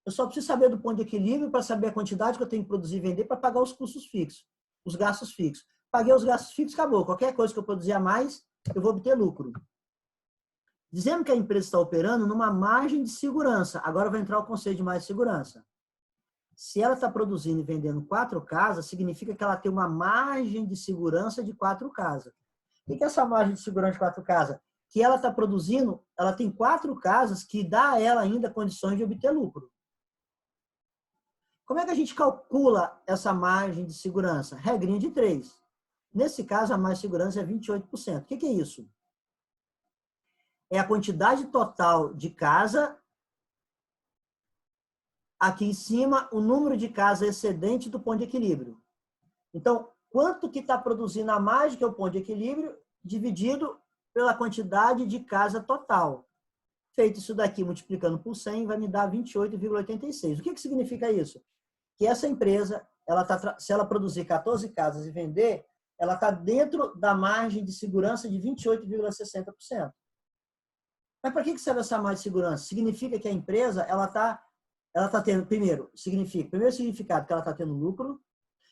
A: Eu só preciso saber do ponto de equilíbrio para saber a quantidade que eu tenho que produzir e vender para pagar os custos fixos, os gastos fixos. Paguei os gastos fixos, acabou. Qualquer coisa que eu produzir a mais, eu vou obter lucro. Dizendo que a empresa está operando numa margem de segurança. Agora vai entrar o conceito de margem de segurança. Se ela está produzindo e vendendo 4 casas, significa que ela tem uma margem de segurança de 4 casas. O que é essa margem de segurança de 4 casas? Que ela está produzindo, ela tem 4 casas que dá a ela ainda condições de obter lucro. Como é que a gente calcula essa margem de segurança? Regrinha de 3. Nesse caso, a margem de segurança é 28%. O que é isso? É a quantidade total de casa aqui em cima o número de casas excedente do ponto de equilíbrio. Então, quanto que está produzindo a margem, que é o ponto de equilíbrio, dividido pela quantidade de casa total. Feito isso daqui, multiplicando por 100, vai me dar 28,86. O que significa isso? Que essa empresa, se ela produzir 14 casas e vender, ela está dentro da margem de segurança de 28,60%. Mas para que serve essa margem de segurança? Significa que a empresa ela tá tendo, primeiro significado que ela está tendo lucro.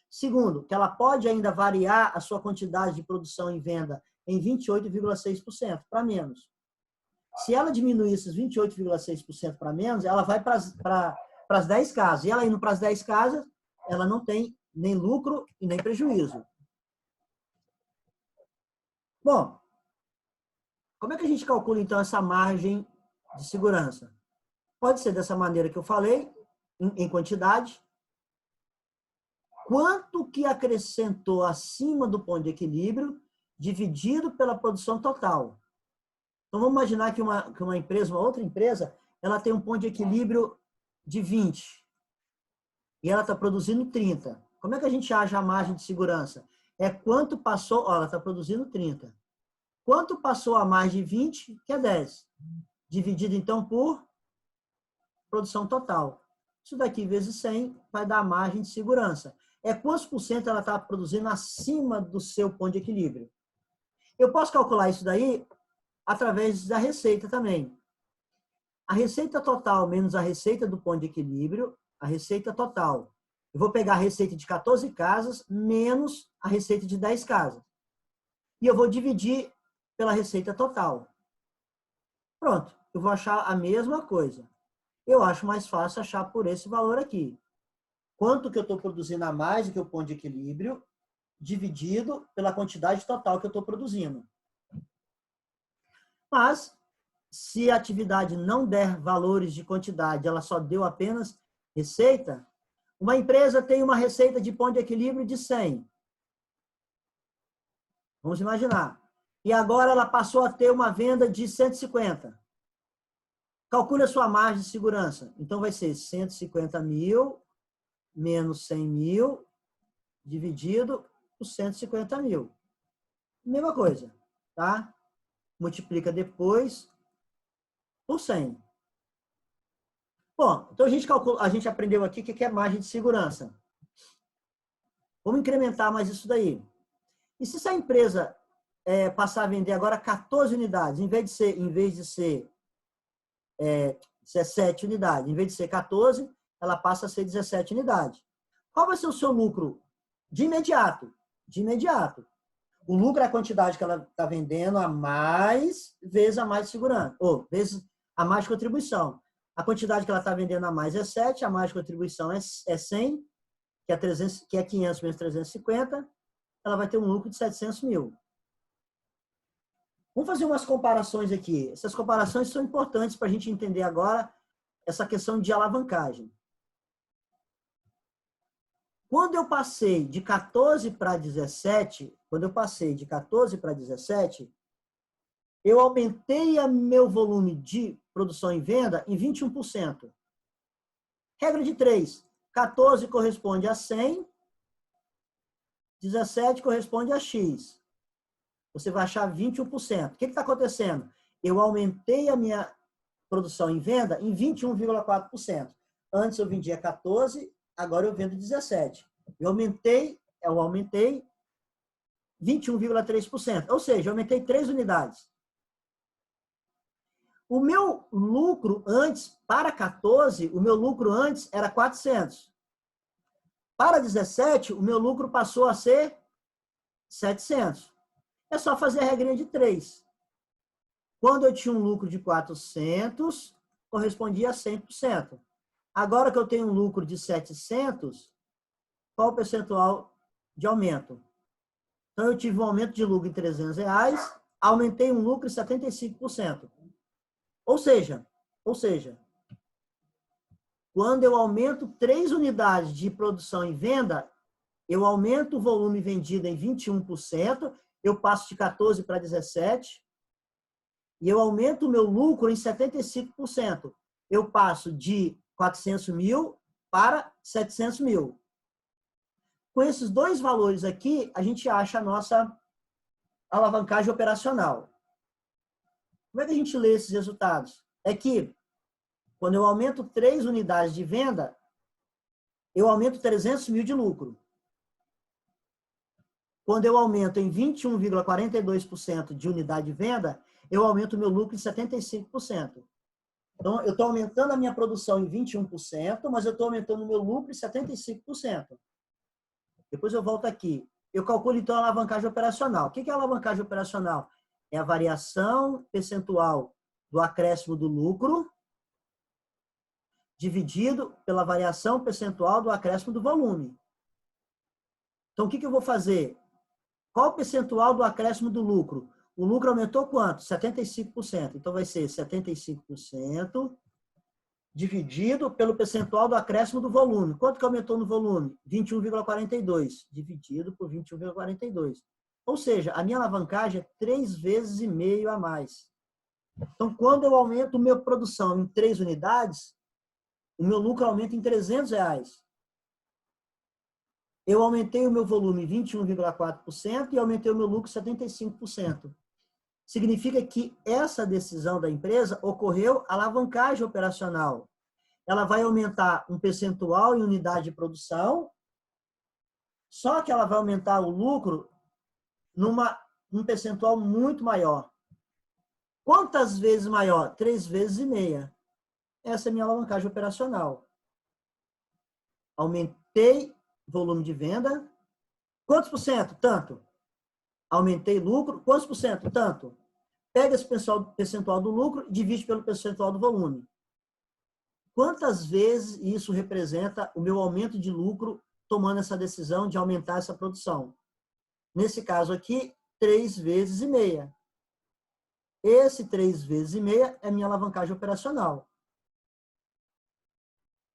A: Segundo, que ela pode ainda variar a sua quantidade de produção e venda em 28,6% para menos. Se ela diminuir esses 28,6% para menos, ela vai para as 10 casas. E ela indo para as 10 casas, ela não tem nem lucro e nem prejuízo. Bom, como é que a gente calcula, então, essa margem de segurança? Pode ser dessa maneira que eu falei, em quantidade. Quanto que acrescentou acima do ponto de equilíbrio, dividido pela produção total. Então, vamos imaginar que uma empresa, uma outra empresa, ela tem um ponto de equilíbrio de 20 e ela está produzindo 30. Como é que a gente acha a margem de segurança? É quanto passou, ela está produzindo 30. Quanto passou a margem de 20, que é 10. Dividido, então, por produção total. Isso daqui vezes 100 vai dar a margem de segurança. É quantos por cento ela está produzindo acima do seu ponto de equilíbrio. Eu posso calcular isso daí através da receita também. A receita total menos a receita do ponto de equilíbrio, a receita total. Eu vou pegar a receita de 14 casas menos a receita de 10 casas. E eu vou dividir pela receita total. Pronto, eu vou achar a mesma coisa. Eu acho mais fácil achar por esse valor aqui. Quanto que eu estou produzindo a mais do que o ponto de equilíbrio, dividido pela quantidade total que eu estou produzindo. Mas, se a atividade não der valores de quantidade, ela só deu apenas receita, uma empresa tem uma receita de ponto de equilíbrio de 100. Vamos imaginar. E agora ela passou a ter uma venda de 150. Calcule a sua margem de segurança. Então, vai ser 150 mil menos 100 mil dividido por 150 mil. Mesma coisa, tá? Multiplica depois por 100. Bom, então a gente aprendeu aqui o que é margem de segurança. Vamos incrementar mais isso daí. E se essa empresa passar a vender agora 14 unidades, em vez de ser 17 unidades, em vez de ser 14, ela passa a ser 17 unidades. Qual vai ser o seu lucro? De imediato. De imediato. O lucro é a quantidade que ela está vendendo a mais vezes a mais de segurança, ou vezes a mais de contribuição. A quantidade que ela está vendendo a mais é 7, a mais de contribuição é 100, que é 500 menos 350, ela vai ter um lucro de 700 mil. Vamos fazer umas comparações aqui. Essas comparações são importantes para a gente entender agora essa questão de alavancagem. Quando eu passei de 14 para 17, eu aumentei o meu volume de produção e venda em 21%. Regra de 3. 14 corresponde a 100, 17 corresponde a X. Você vai achar 21%. O que está acontecendo? Eu aumentei a minha produção em venda em 21,4%. Antes eu vendia 14, agora eu vendo 17. Eu aumentei 21,3%. Ou seja, eu aumentei 3 unidades. O meu lucro antes, para 14, o meu lucro antes era 400. Para 17, o meu lucro passou a ser 700. É só fazer a regrinha de 3. Quando eu tinha um lucro de 400, correspondia a 100%. Agora que eu tenho um lucro de 700, qual o percentual de aumento? Então, eu tive um aumento de lucro em R$300, aumentei um lucro em 75%. Ou seja, quando eu aumento 3 unidades de produção e venda, eu aumento o volume vendido em 21%, eu passo de 14 para 17, e eu aumento o meu lucro em 75%. Eu passo de 400 mil para 700 mil. Com esses dois valores aqui, a gente acha a nossa alavancagem operacional. Como é que a gente lê esses resultados? É que, quando eu aumento 3 unidades de venda, eu aumento 300 mil de lucro. Quando eu aumento em 21,42% de unidade de venda, eu aumento o meu lucro em 75%. Então, eu estou aumentando a minha produção em 21%, mas eu estou aumentando o meu lucro em 75%. Depois eu volto aqui. Eu calculo, então, a alavancagem operacional. O que é a alavancagem operacional? É a variação percentual do acréscimo do lucro dividido pela variação percentual do acréscimo do volume. Então, o que eu vou fazer? Qual o percentual do acréscimo do lucro? O lucro aumentou quanto? 75%. Então, vai ser 75% dividido pelo percentual do acréscimo do volume. Quanto que aumentou no volume? 21,42. Dividido por 21,42. Ou seja, a minha alavancagem é 3,5 vezes a mais. Então, quando eu aumento a minha produção em 3 unidades, o meu lucro aumenta em R$300. Eu aumentei o meu volume 21,4% e aumentei o meu lucro 75%. Significa que essa decisão da empresa ocorreu alavancagem operacional. Ela vai aumentar um percentual em unidade de produção, só que ela vai aumentar o lucro num percentual muito maior. Quantas vezes maior? 3,5 vezes. Essa é a minha alavancagem operacional. Aumentei volume de venda. Quantos por cento? Tanto. Aumentei lucro. Quantos por cento? Tanto. Pega esse percentual do lucro e divide pelo percentual do volume. Quantas vezes isso representa o meu aumento de lucro tomando essa decisão de aumentar essa produção? Nesse caso aqui, 3,5 vezes. Esse 3,5 vezes é a minha alavancagem operacional.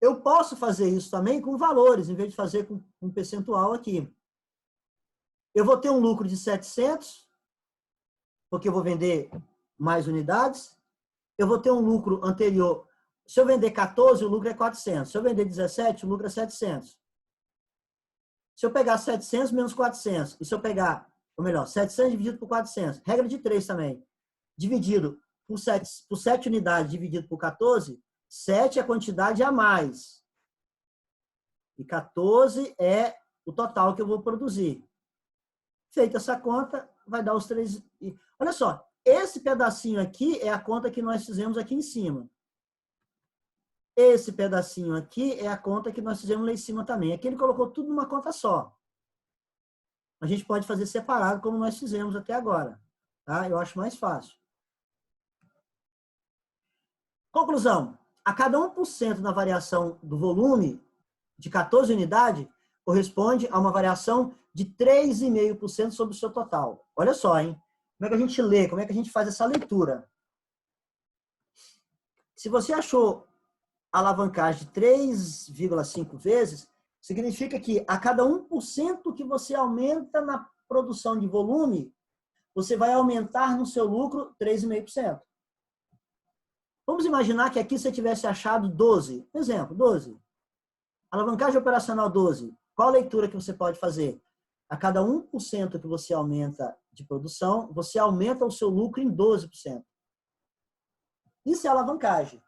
A: Eu posso fazer isso também com valores, em vez de fazer com um percentual aqui. Eu vou ter um lucro de 700, porque eu vou vender mais unidades. Eu vou ter um lucro anterior. Se eu vender 14, o lucro é 400. Se eu vender 17, o lucro é 700. Se eu pegar 700 menos 400, e se eu pegar, ou melhor, 700 dividido por 400, regra de 3 também, dividido por 7 unidades dividido por 14, 7 é a quantidade a mais. E 14 é o total que eu vou produzir. Feita essa conta, vai dar os 3. Olha só, esse pedacinho aqui é a conta que nós fizemos aqui em cima. Esse pedacinho aqui é a conta que nós fizemos lá em cima também. Aqui ele colocou tudo numa conta só. A gente pode fazer separado, como nós fizemos até agora. Tá? Eu acho mais fácil. Conclusão. A cada 1% na variação do volume de 14 unidades, corresponde a uma variação de 3,5% sobre o seu total. Olha só, hein? Como é que a gente lê? Como é que a gente faz essa leitura? Se você achou a alavancagem de 3,5 vezes, significa que a cada 1% que você aumenta na produção de volume, você vai aumentar no seu lucro 3,5%. Vamos imaginar que aqui você tivesse achado 12. Exemplo, 12. Alavancagem operacional 12. Qual a leitura que você pode fazer? A cada 1% que você aumenta de produção, você aumenta o seu lucro em 12%. Isso é alavancagem.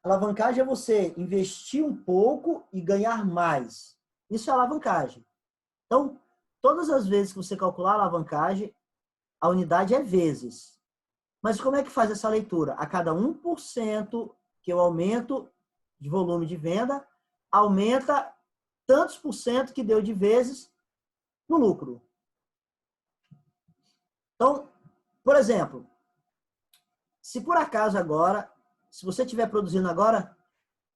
A: Alavancagem é você investir um pouco e ganhar mais. Isso é alavancagem. Então, todas as vezes que você calcular a alavancagem, a unidade é vezes. Mas como é que faz essa leitura? A cada 1% que eu aumento de volume de venda, aumenta tantos por cento que deu de vezes no lucro. Então, por exemplo, se por acaso agora, se você estiver produzindo agora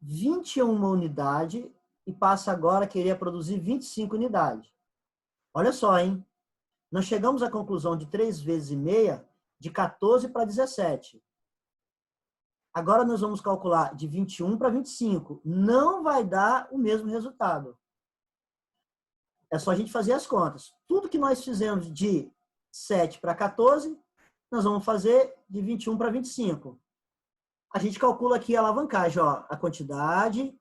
A: 21 unidades e passa agora a querer produzir 25 unidades. Olha só, hein? Nós chegamos à conclusão de 3,5 vezes, de 14 para 17. Agora nós vamos calcular de 21 para 25. Não vai dar o mesmo resultado. É só a gente fazer as contas. Tudo que nós fizemos de 7 para 14, nós vamos fazer de 21 para 25. A gente calcula aqui a alavancagem, ó, a quantidade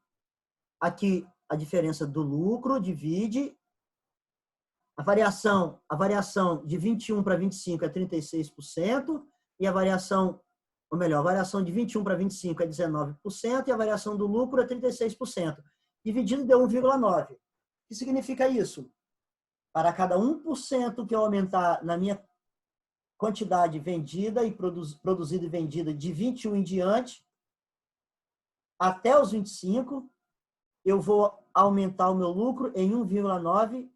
A: aqui a diferença do lucro, divide. A variação de 21 para 25 é 36%, e a variação, ou melhor, a variação de 21 para 25 é 19%, e a variação do lucro é 36%. Dividido deu 1,9. O que significa isso? Para cada 1% que eu aumentar na minha quantidade vendida e produzida e vendida de 21 em diante, até os 25, eu vou aumentar o meu lucro em 1,9%.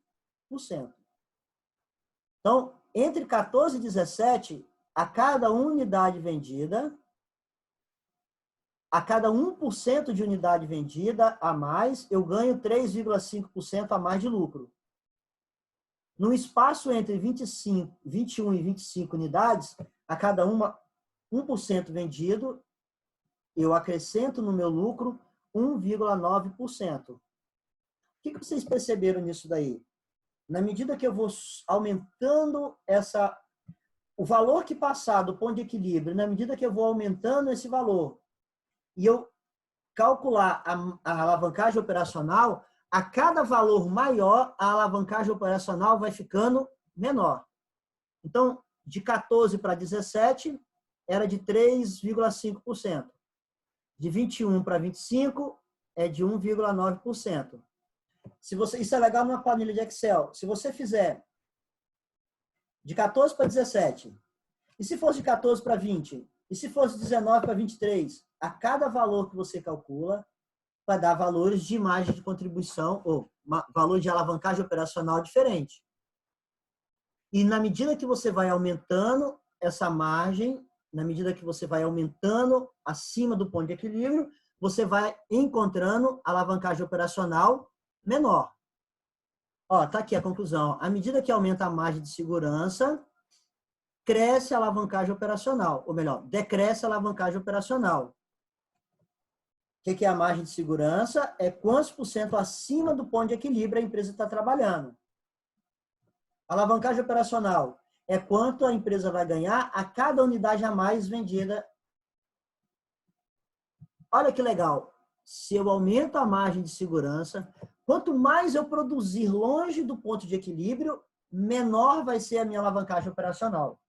A: Então, entre 14 e 17, a cada unidade vendida, a cada 1% de unidade vendida a mais, eu ganho 3,5% a mais de lucro. No espaço entre 21 e 25 unidades, a cada 1% vendido, eu acrescento no meu lucro 1,9%. O que vocês perceberam nisso daí? Na medida que eu vou aumentando o valor que passar do ponto de equilíbrio, na medida que eu vou aumentando esse valor, e eu calcular a alavancagem operacional, a cada valor maior, a alavancagem operacional vai ficando menor. Então, de 14 para 17, era de 3,5%. De 21 para 25, é de 1,9%. Isso é legal numa planilha de Excel. Se você fizer de 14 para 17, e se fosse de 14 para 20, e se fosse 19 para 23, a cada valor que você calcula, vai dar valores de margem de contribuição ou valor de alavancagem operacional diferente. E na medida que você vai aumentando essa margem, na medida que você vai aumentando acima do ponto de equilíbrio, você vai encontrando alavancagem operacional menor. Ó, tá aqui a conclusão. À medida que aumenta a margem de segurança, cresce a alavancagem operacional, ou melhor, decresce a alavancagem operacional. O que é a margem de segurança? É quantos por cento acima do ponto de equilíbrio a empresa está trabalhando. A alavancagem operacional é quanto a empresa vai ganhar a cada unidade a mais vendida. Olha que legal. Se eu aumento a margem de segurança, quanto mais eu produzir longe do ponto de equilíbrio, menor vai ser a minha alavancagem operacional.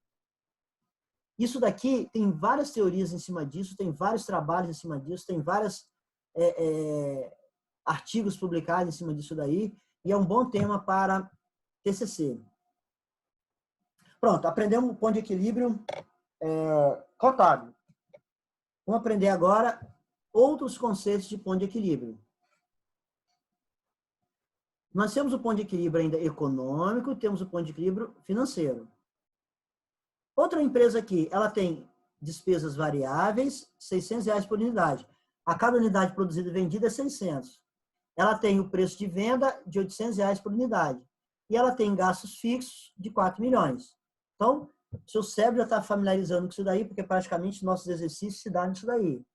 A: Isso daqui tem várias teorias em cima disso, tem vários trabalhos em cima disso, tem vários artigos publicados em cima disso daí, e é um bom tema para TCC. Pronto, aprendemos o ponto de equilíbrio contábil. Vamos aprender agora outros conceitos de ponto de equilíbrio. Nós temos o ponto de equilíbrio ainda econômico, temos o ponto de equilíbrio financeiro. Outra empresa aqui, ela tem despesas variáveis, R$600 por unidade. A cada unidade produzida e vendida é 600. Ela tem o preço de venda de R$800 por unidade. E ela tem gastos fixos de 4 milhões. Então, seu cérebro já está familiarizando com isso daí, porque praticamente nossos exercícios se dão nisso daí.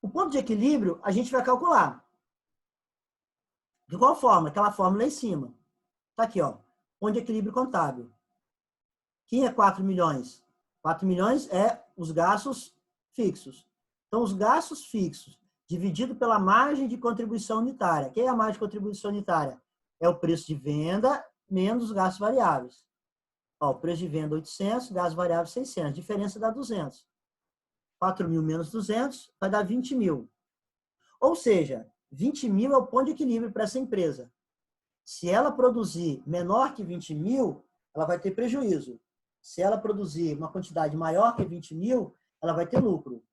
A: O ponto de equilíbrio, a gente vai calcular. De qual forma? Aquela fórmula lá em cima. Está aqui, ó. Ponto de equilíbrio contábil. Quem é 4 milhões? 4 milhões é os gastos fixos. Então, os gastos fixos dividido pela margem de contribuição unitária. Quem é a margem de contribuição unitária? É o preço de venda menos os gastos variáveis. Ó, o preço de venda 800, gastos variáveis 600. Diferença dá 200. 4 mil menos 200 vai dar 20 mil. Ou seja, 20 mil é o ponto de equilíbrio para essa empresa. Se ela produzir menor que 20 mil, ela vai ter prejuízo. Se ela produzir uma quantidade maior que 20 mil, ela vai ter lucro.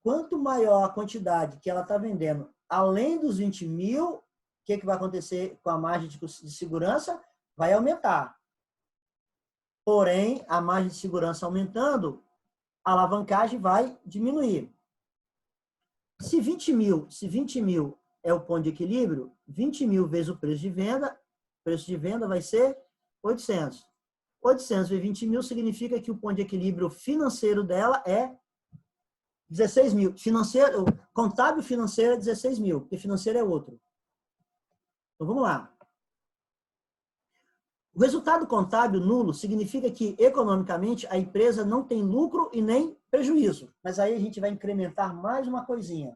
A: Quanto maior a quantidade que ela está vendendo, além dos 20 mil, o que vai acontecer com a margem de segurança? Vai aumentar. Porém, a margem de segurança aumentando, a alavancagem vai diminuir. Se 20 mil é o ponto de equilíbrio, 20 mil vezes o preço de venda vai ser 800. 800 vezes 20 mil significa que o ponto de equilíbrio financeiro dela é 16 mil. Contábil financeiro é 16 mil, porque financeiro é outro. Então, vamos lá. O resultado contábil nulo significa que, economicamente, a empresa não tem lucro e nem prejuízo. Mas aí a gente vai incrementar mais uma coisinha.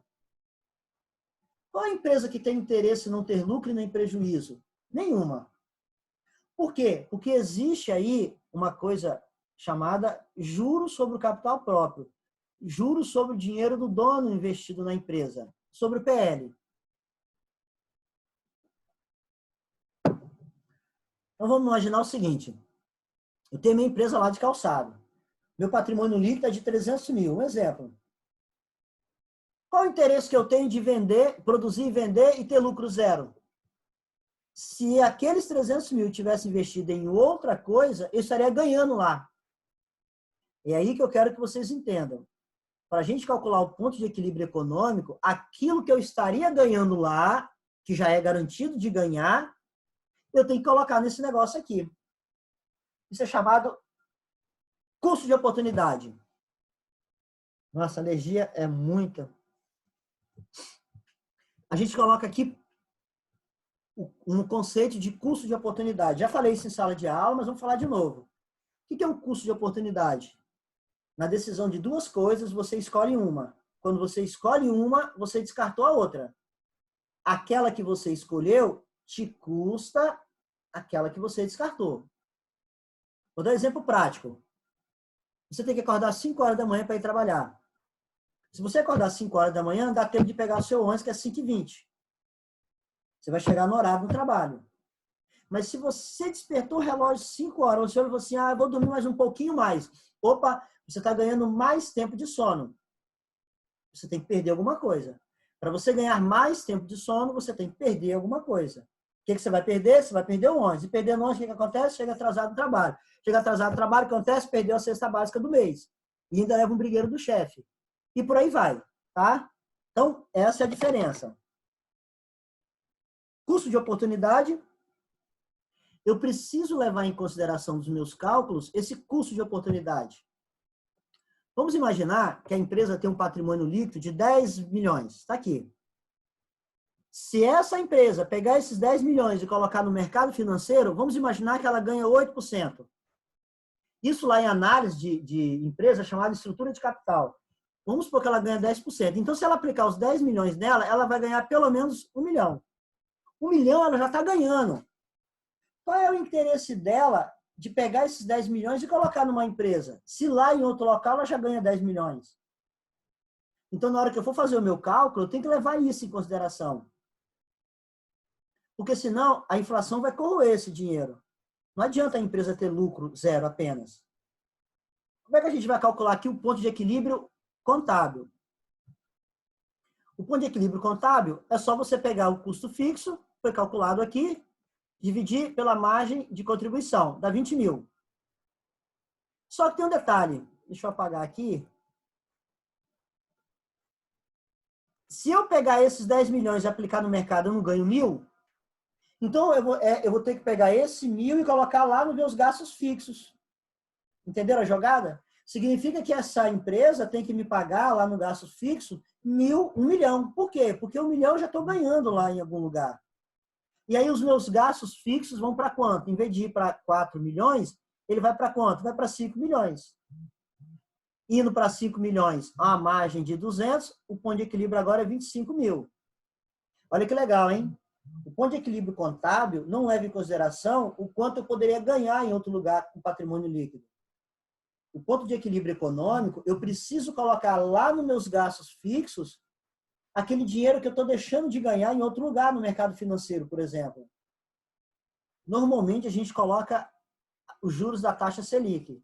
A: Qual a empresa que tem interesse em não ter lucro e nem prejuízo? Nenhuma. Por quê? Porque existe aí uma coisa chamada juros sobre o capital próprio. Juros sobre o dinheiro do dono investido na empresa. Sobre o PL. Então vamos imaginar o seguinte. Eu tenho minha empresa lá de calçado. Meu patrimônio líquido é de 300 mil. Um exemplo. Qual o interesse que eu tenho de vender, produzir e vender e ter lucro zero? Se aqueles 300 mil tivesse investido em outra coisa, eu estaria ganhando lá. É aí que eu quero que vocês entendam. Para a gente calcular o ponto de equilíbrio econômico, aquilo que eu estaria ganhando lá, que já é garantido de ganhar, eu tenho que colocar nesse negócio aqui. Isso é chamado custo de oportunidade. Nossa, a energia é muita. A gente coloca aqui um conceito de custo de oportunidade. Já falei isso em sala de aula, mas vamos falar de novo. O que é um custo de oportunidade? Na decisão de duas coisas, você escolhe uma. Quando você escolhe uma, você descartou a outra. Aquela que você escolheu te custa aquela que você descartou. Vou dar um exemplo prático. Você tem que acordar às 5 horas da manhã para ir trabalhar. Se você acordar às 5 horas da manhã, dá tempo de pegar o seu ônibus, que é 5h20. Você vai chegar no horário do trabalho. Mas se você despertou o relógio 5 horas, você olha e falou assim, eu vou dormir mais um pouquinho mais. Opa, você está ganhando mais tempo de sono. Você tem que perder alguma coisa. Para você ganhar mais tempo de sono, você tem que perder alguma coisa. O que você vai perder? Você vai perder o ônibus. E perder o ônibus, o que acontece? Chega atrasado no trabalho. Chega atrasado no trabalho, o que acontece? Perdeu a cesta básica do mês. E ainda leva um brigueiro do chefe. E por aí vai. Tá? Então, essa é a diferença. Custo de oportunidade. Eu preciso levar em consideração dos meus cálculos esse custo de oportunidade. Vamos imaginar que a empresa tem um patrimônio líquido de 10 milhões. Está aqui. Se essa empresa pegar esses 10 milhões e colocar no mercado financeiro, vamos imaginar que ela ganha 8%. Isso lá em análise de empresa é chamada estrutura de capital. Vamos supor que ela ganha 10%. Então, se ela aplicar os 10 milhões nela, ela vai ganhar pelo menos 1 milhão. 1 milhão ela já está ganhando. Qual é o interesse dela de pegar esses 10 milhões e colocar numa empresa? Se lá em outro local ela já ganha 10 milhões. Então, na hora que eu for fazer o meu cálculo, eu tenho que levar isso em consideração. Porque senão a inflação vai corroer esse dinheiro. Não adianta a empresa ter lucro zero apenas. Como é que a gente vai calcular aqui o ponto de equilíbrio contábil? O ponto de equilíbrio contábil é só você pegar o custo fixo, foi calculado aqui, dividir pela margem de contribuição, dá 20 mil. Só que tem um detalhe, deixa eu apagar aqui. Se eu pegar esses 10 milhões e aplicar no mercado, eu não ganho 1.000, então eu vou ter que pegar esse 1.000 e colocar lá nos meus gastos fixos. Entenderam a jogada? Significa que essa empresa tem que me pagar lá no gasto fixo 1 milhão. Por quê? Porque 1 milhão eu já estou ganhando lá em algum lugar. E aí os meus gastos fixos vão para quanto? Em vez de ir para 4 milhões, ele vai para quanto? Vai para 5 milhões. Indo para 5 milhões, a margem de 200, o ponto de equilíbrio agora é 25 mil. Olha que legal, hein? O ponto de equilíbrio contábil não leva em consideração o quanto eu poderia ganhar em outro lugar com patrimônio líquido. O ponto de equilíbrio econômico, eu preciso colocar lá nos meus gastos fixos aquele dinheiro que eu estou deixando de ganhar em outro lugar no mercado financeiro, por exemplo. Normalmente, a gente coloca os juros da taxa Selic.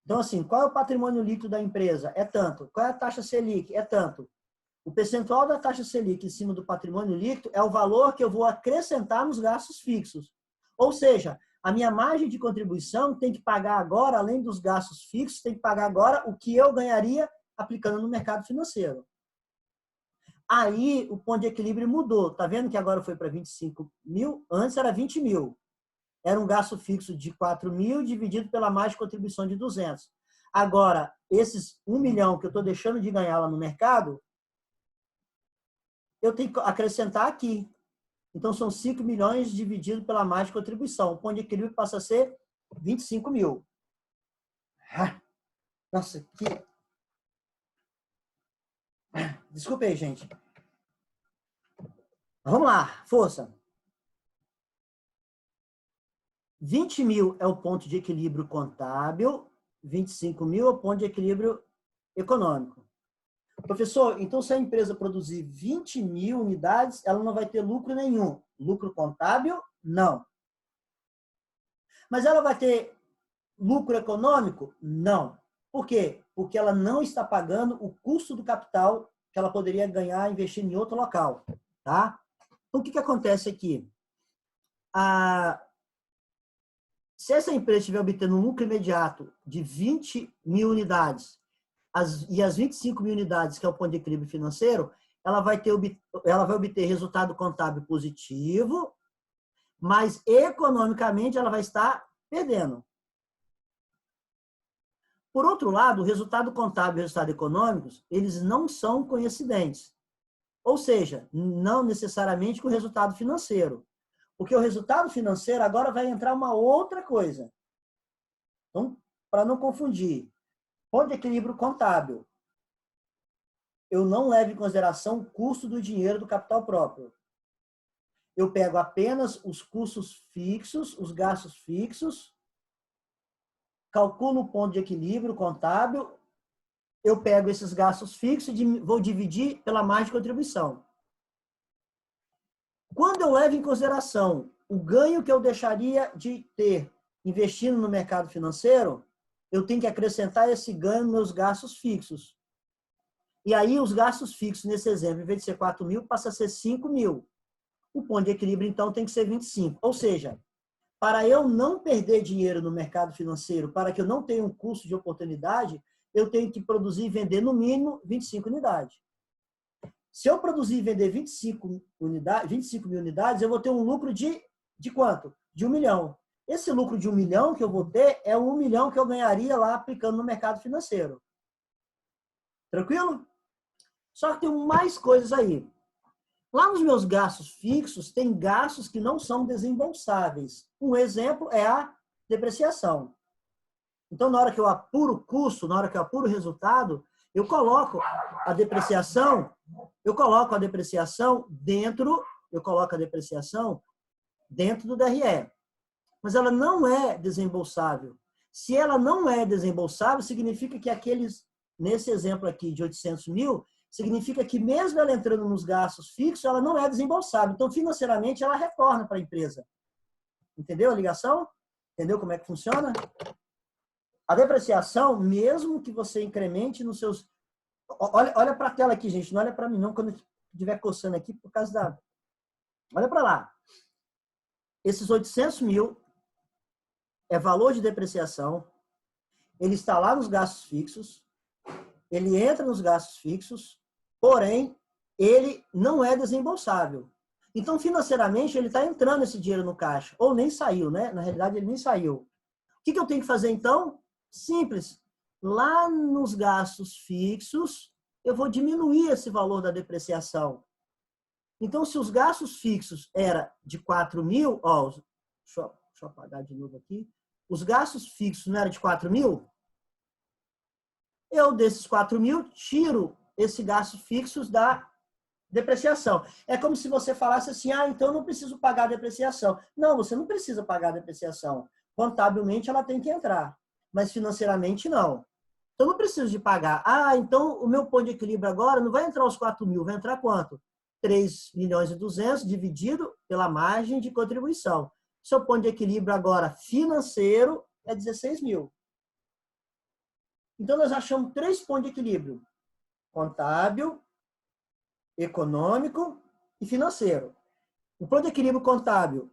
A: Então, assim, qual é o patrimônio líquido da empresa? É tanto. Qual é a taxa Selic? É tanto. O percentual da taxa Selic em cima do patrimônio líquido é o valor que eu vou acrescentar nos gastos fixos. Ou seja, a minha margem de contribuição tem que pagar agora, além dos gastos fixos, tem que pagar agora o que eu ganharia aplicando no mercado financeiro. Aí o ponto de equilíbrio mudou. Está vendo que agora foi para 25 mil? Antes era 20 mil. Era um gasto fixo de 4 mil dividido pela margem de contribuição de 200. Agora, esses 1 milhão que eu estou deixando de ganhar lá no mercado, eu tenho que acrescentar aqui. Então, são 5 milhões dividido pela margem de contribuição. O ponto de equilíbrio passa a ser 25 mil. Nossa, que... Desculpa aí, gente. Vamos lá, força. 20 mil é o ponto de equilíbrio contábil, 25 mil é o ponto de equilíbrio econômico. Professor, então se a empresa produzir 20 mil unidades, ela não vai ter lucro nenhum. Lucro contábil? Não. Mas ela vai ter lucro econômico? Não. Por quê? Porque ela não está pagando o custo do capital que ela poderia ganhar investindo em outro local. Tá? Então, o que acontece aqui? Se essa empresa estiver obtendo um lucro imediato de 20 mil unidades e as 25 mil unidades, que é o ponto de equilíbrio financeiro, ela vai obter resultado contábil positivo, mas economicamente ela vai estar perdendo. Por outro lado, o resultado contábil e o resultado econômico, eles não são coincidentes. Ou seja, não necessariamente com o resultado financeiro. Porque o resultado financeiro agora vai entrar uma outra coisa. Então, para não confundir, ponto de equilíbrio contábil. Eu não levo em consideração o custo do dinheiro do capital próprio. Eu pego apenas os custos fixos, os gastos fixos, calculo o ponto de equilíbrio contábil, eu pego esses gastos fixos e vou dividir pela margem de contribuição. Quando eu levo em consideração o ganho que eu deixaria de ter investindo no mercado financeiro, eu tenho que acrescentar esse ganho nos meus gastos fixos. E aí, os gastos fixos, nesse exemplo, em vez de ser 4 mil, passa a ser 5 mil. O ponto de equilíbrio, então, tem que ser 25. Ou seja, para eu não perder dinheiro no mercado financeiro, para que eu não tenha um custo de oportunidade, eu tenho que produzir e vender, no mínimo, 25 unidades. Se eu produzir e vender 25 mil unidades, eu vou ter um lucro de quanto? De 1 milhão. Esse lucro de 1 milhão que eu vou ter é 1 milhão que eu ganharia lá aplicando no mercado financeiro. Tranquilo? Só que tem mais coisas aí. Lá nos meus gastos fixos, tem gastos que não são desembolsáveis. Um exemplo é a depreciação. Então, na hora que eu apuro o custo, na hora que eu apuro o resultado, eu coloco a depreciação dentro do DRE. Mas ela não é desembolsável. Se ela não é desembolsável, significa que nesse exemplo aqui de 800 mil, significa que mesmo ela entrando nos gastos fixos, ela não é desembolsável. Então, financeiramente, ela retorna para a empresa. Entendeu a ligação? Entendeu como é que funciona? A depreciação, mesmo que você incremente nos seus... Olha para a tela aqui, gente. Não olha para mim, não, quando estiver coçando aqui, por causa da... Olha para lá. Esses 800 mil é valor de depreciação. Ele está lá nos gastos fixos. Ele entra nos gastos fixos, porém, ele não é desembolsável. Então, financeiramente, ele está entrando esse dinheiro no caixa. Ou nem saiu, né? Na realidade, ele nem saiu. O que eu tenho que fazer, então? Simples. Lá nos gastos fixos, eu vou diminuir esse valor da depreciação. Então, se os gastos fixos era de 4 mil, ó, deixa eu apagar de novo aqui. Os gastos fixos não eram de 4 mil? Eu, desses 4 mil, tiro esses gastos fixos da depreciação. É como se você falasse assim, então eu não preciso pagar a depreciação. Não, você não precisa pagar a depreciação. Contabilmente ela tem que entrar, mas financeiramente não. Então eu não preciso de pagar. Então o meu ponto de equilíbrio agora não vai entrar os 4 mil, vai entrar quanto? 3 milhões e 200 dividido pela margem de contribuição. Seu ponto de equilíbrio agora financeiro é 16 mil. Então, nós achamos 3 pontos de equilíbrio: contábil, econômico e financeiro. O ponto de equilíbrio contábil,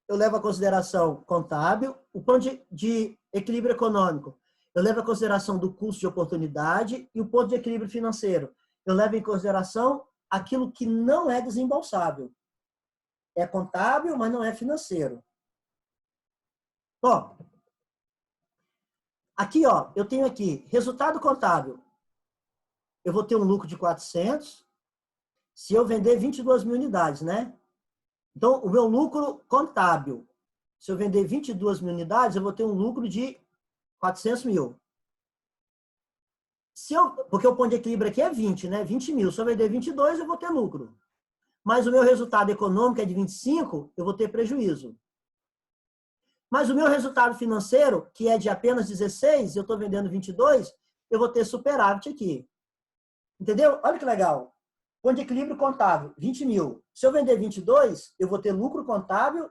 A: eu levo a consideração contábil. O ponto de equilíbrio econômico, eu levo a consideração do custo de oportunidade. E o ponto de equilíbrio financeiro, eu levo em consideração aquilo que não é desembolsável. É contábil, mas não é financeiro. Bom, aqui, ó, eu tenho aqui, resultado contábil. Eu vou ter um lucro de 400 se eu vender 22 mil unidades, né? Então, o meu lucro contábil, se eu vender 22 mil unidades, eu vou ter um lucro de 400 mil. Porque o ponto de equilíbrio aqui é 20, né? 20 mil. Se eu vender 22, eu vou ter lucro. Mas o meu resultado econômico é de 25, eu vou ter prejuízo. Mas o meu resultado financeiro, que é de apenas 16, eu estou vendendo 22, eu vou ter superávit aqui. Entendeu? Olha que legal. Ponto de equilíbrio contábil, 20 mil. Se eu vender 22, eu vou ter lucro contábil,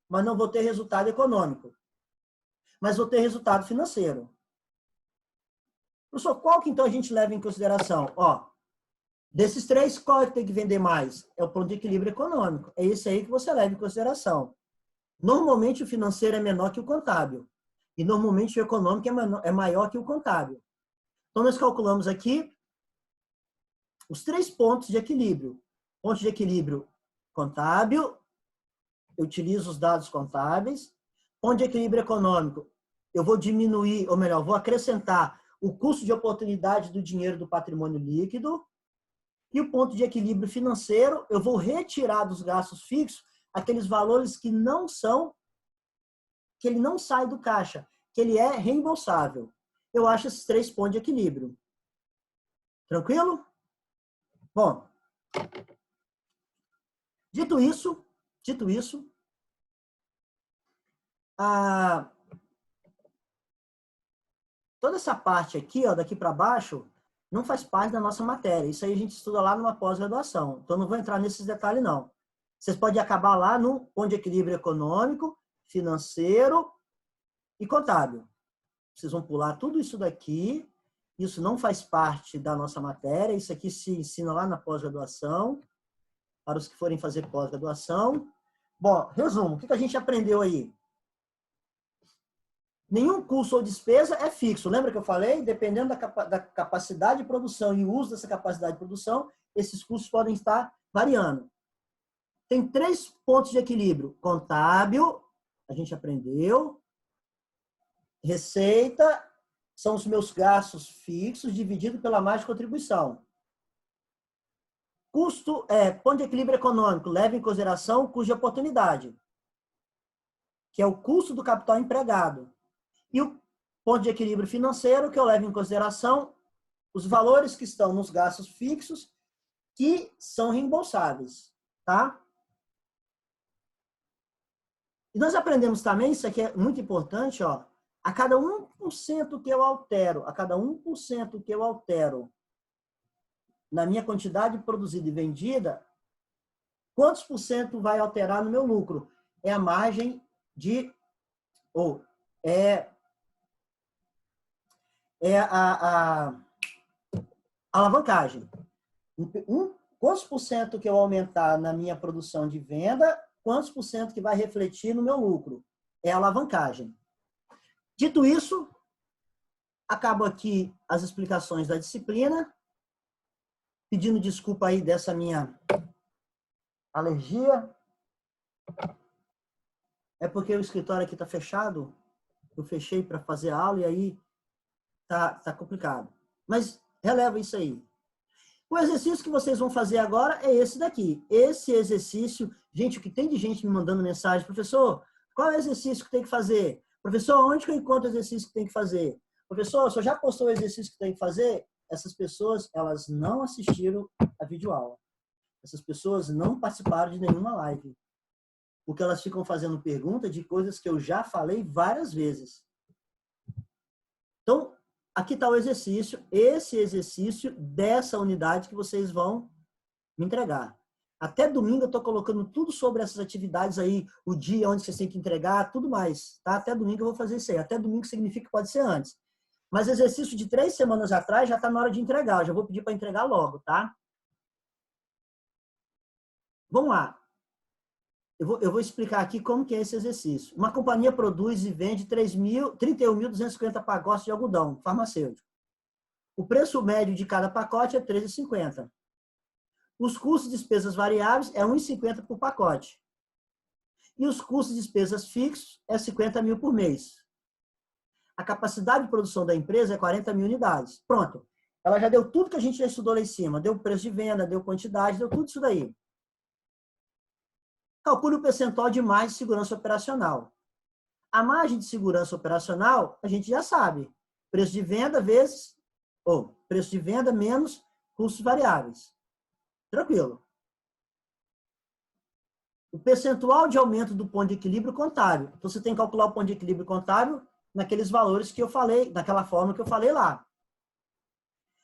A: mas não vou ter resultado econômico. Mas vou ter resultado financeiro. Professor, qual que então a gente leva em consideração? Ó, desses três, qual é que tem que vender mais? É o ponto de equilíbrio econômico. É esse aí que você leva em consideração. Normalmente o financeiro é menor que o contábil. E normalmente o econômico é maior que o contábil. Então nós calculamos aqui os 3 pontos de equilíbrio. Ponto de equilíbrio contábil, eu utilizo os dados contábeis. Ponto de equilíbrio econômico, eu vou diminuir, ou melhor, vou acrescentar o custo de oportunidade do dinheiro do patrimônio líquido. E o ponto de equilíbrio financeiro, eu vou retirar dos gastos fixos aqueles valores que não são, que ele não sai do caixa, que ele é reembolsável. Eu acho esses 3 pontos de equilíbrio. Tranquilo? Bom, dito isso, toda essa parte aqui, ó, daqui para baixo, não faz parte da nossa matéria. Isso aí a gente estuda lá numa pós-graduação. Então, não vou entrar nesses detalhes, não. Vocês podem acabar lá no ponto de equilíbrio econômico, financeiro e contábil. Vocês vão pular tudo isso daqui. Isso não faz parte da nossa matéria. Isso aqui se ensina lá na pós-graduação, para os que forem fazer pós-graduação. Bom, resumo. O que a gente aprendeu aí? Nenhum custo ou despesa é fixo. Lembra que eu falei? Dependendo da capacidade de produção e o uso dessa capacidade de produção, esses custos podem estar variando. Tem 3 pontos de equilíbrio. Contábil, a gente aprendeu. Receita, são os meus gastos fixos dividido pela margem de contribuição. Ponto de equilíbrio econômico, leva em consideração o custo de oportunidade, que é o custo do capital empregado. E o ponto de equilíbrio financeiro, que eu levo em consideração os valores que estão nos gastos fixos que são reembolsáveis, tá? E nós aprendemos também, isso aqui é muito importante, ó, a cada 1% que eu altero, na minha quantidade produzida e vendida, quantos por cento vai alterar no meu lucro? É a margem de, ou é a alavancagem. Quantos por cento que eu aumentar na minha produção de venda, quantos por cento que vai refletir no meu lucro? É a alavancagem. Dito isso, acabo aqui as explicações da disciplina, pedindo desculpa aí dessa minha alergia. É porque o escritório aqui está fechado, eu fechei para fazer a aula e aí tá complicado. Mas releva isso aí. O exercício que vocês vão fazer agora é esse daqui. Esse exercício, gente, o que tem de gente me mandando mensagem, professor, qual é o exercício que tem que fazer? Professor, onde que eu encontro o exercício que tem que fazer? Professor, o senhor já postou o exercício que tem que fazer? Essas pessoas, elas não assistiram a videoaula. Essas pessoas não participaram de nenhuma live. Porque elas ficam fazendo pergunta de coisas que eu já falei várias vezes. Então, aqui está o exercício, esse exercício dessa unidade que vocês vão me entregar. Até domingo eu estou colocando tudo sobre essas atividades aí, o dia onde vocês têm que entregar, tudo mais. Tá? Até domingo eu vou fazer isso aí. Até domingo significa que pode ser antes. Mas exercício de 3 semanas atrás já está na hora de entregar. Eu já vou pedir para entregar logo, tá? Vamos lá. Eu vou explicar aqui como que é esse exercício. Uma companhia produz e vende 31.250 pacotes de algodão farmacêutico. O preço médio de cada pacote é R$ 13,50. Os custos de despesas variáveis é R$ 1,50 por pacote. E os custos de despesas fixos é 50 mil por mês. A capacidade de produção da empresa é 40 mil unidades. Pronto. Ela já deu tudo que a gente já estudou lá em cima. Deu preço de venda, deu quantidade, deu tudo isso daí. Calcule o percentual de margem de segurança operacional. A margem de segurança operacional, a gente já sabe. Preço de venda vezes, ou preço de venda menos custos variáveis. Tranquilo. O percentual de aumento do ponto de equilíbrio contábil. Então, você tem que calcular o ponto de equilíbrio contábil naqueles valores que eu falei, naquela forma que eu falei lá.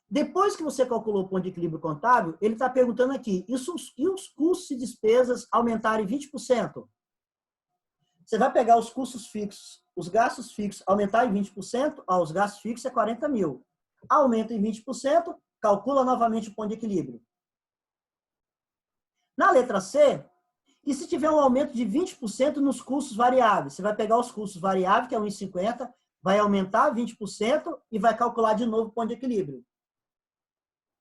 A: Depois que você calculou o ponto de equilíbrio contábil, ele está perguntando aqui, e os custos e despesas aumentarem 20%? Você vai pegar os custos fixos, os gastos fixos aumentarem 20%, os gastos fixos é 40 mil. Aumenta em 20%, calcula novamente o ponto de equilíbrio. Na letra C, e se tiver um aumento de 20% nos custos variáveis? Você vai pegar os custos variáveis, que é 1,50, vai aumentar 20% e vai calcular de novo o ponto de equilíbrio.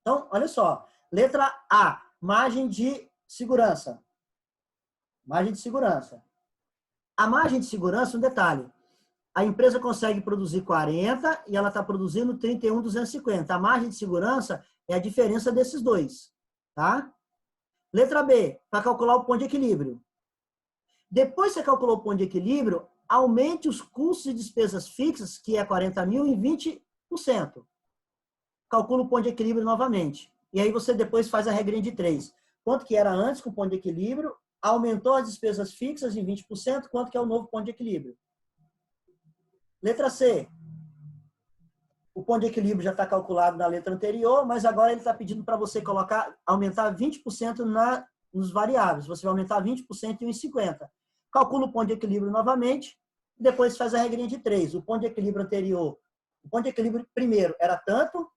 A: Então, olha só. Letra A, margem de segurança. Margem de segurança. A margem de segurança, um detalhe. A empresa consegue produzir 40 e ela está produzindo 31,250. A margem de segurança é a diferença desses dois. Tá? Letra B, para calcular o ponto de equilíbrio. Depois que você calculou o ponto de equilíbrio, aumente os custos e despesas fixas, que é 40 mil, em 20%. Calcula o ponto de equilíbrio novamente. E aí você depois faz a regrinha de 3. Quanto que era antes com o ponto de equilíbrio, aumentou as despesas fixas em 20%, quanto que é o novo ponto de equilíbrio. Letra C. O ponto de equilíbrio já está calculado na letra anterior, mas agora ele está pedindo para você aumentar 20% nos variáveis. Você vai aumentar 20% em 1,50. Calcula o ponto de equilíbrio novamente, e depois faz a regrinha de 3. O ponto de equilíbrio anterior, o ponto de equilíbrio primeiro era tanto.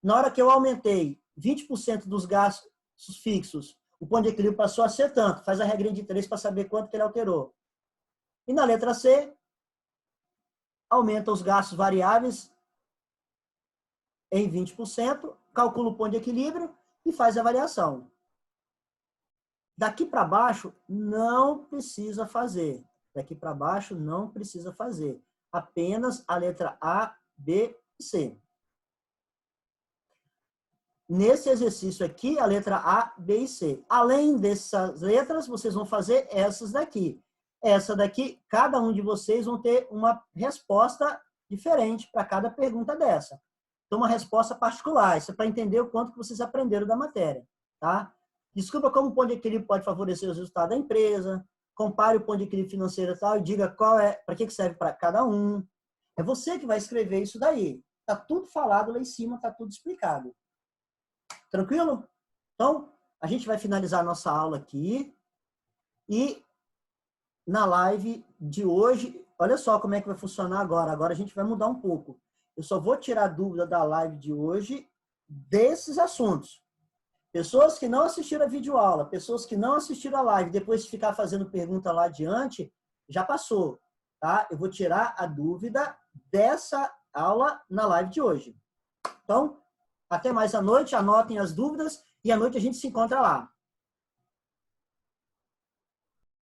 A: Na hora que eu aumentei 20% dos gastos fixos, o ponto de equilíbrio passou a ser tanto. Faz a regrinha de 3 para saber quanto que ele alterou. E na letra C, aumenta os gastos variáveis em 20%, calcula o ponto de equilíbrio e faz a variação. Daqui para baixo, não precisa fazer. Daqui para baixo, não precisa fazer. Apenas a letra A, B e C. Nesse exercício aqui, a letra A, B e C. Além dessas letras, vocês vão fazer essas daqui. Essa daqui, cada um de vocês vão ter uma resposta diferente para cada pergunta dessa. Então, uma resposta particular. Isso é para entender o quanto que vocês aprenderam da matéria. Tá? Desculpa como o ponto de equilíbrio pode favorecer os resultados da empresa. Compare o ponto de equilíbrio financeiro e tal e diga para que serve para cada um. É você que vai escrever isso daí. Está tudo falado lá em cima, está tudo explicado. Tranquilo? Então, a gente vai finalizar a nossa aula aqui. E na live de hoje, olha só como é que vai funcionar agora. Agora a gente vai mudar um pouco. Eu só vou tirar dúvida da live de hoje desses assuntos. Pessoas que não assistiram a videoaula, pessoas que não assistiram a live, depois de ficar fazendo pergunta lá adiante, já passou. Tá? Eu vou tirar a dúvida dessa aula na live de hoje. Então, até mais à noite, anotem as dúvidas e à noite a gente se encontra lá.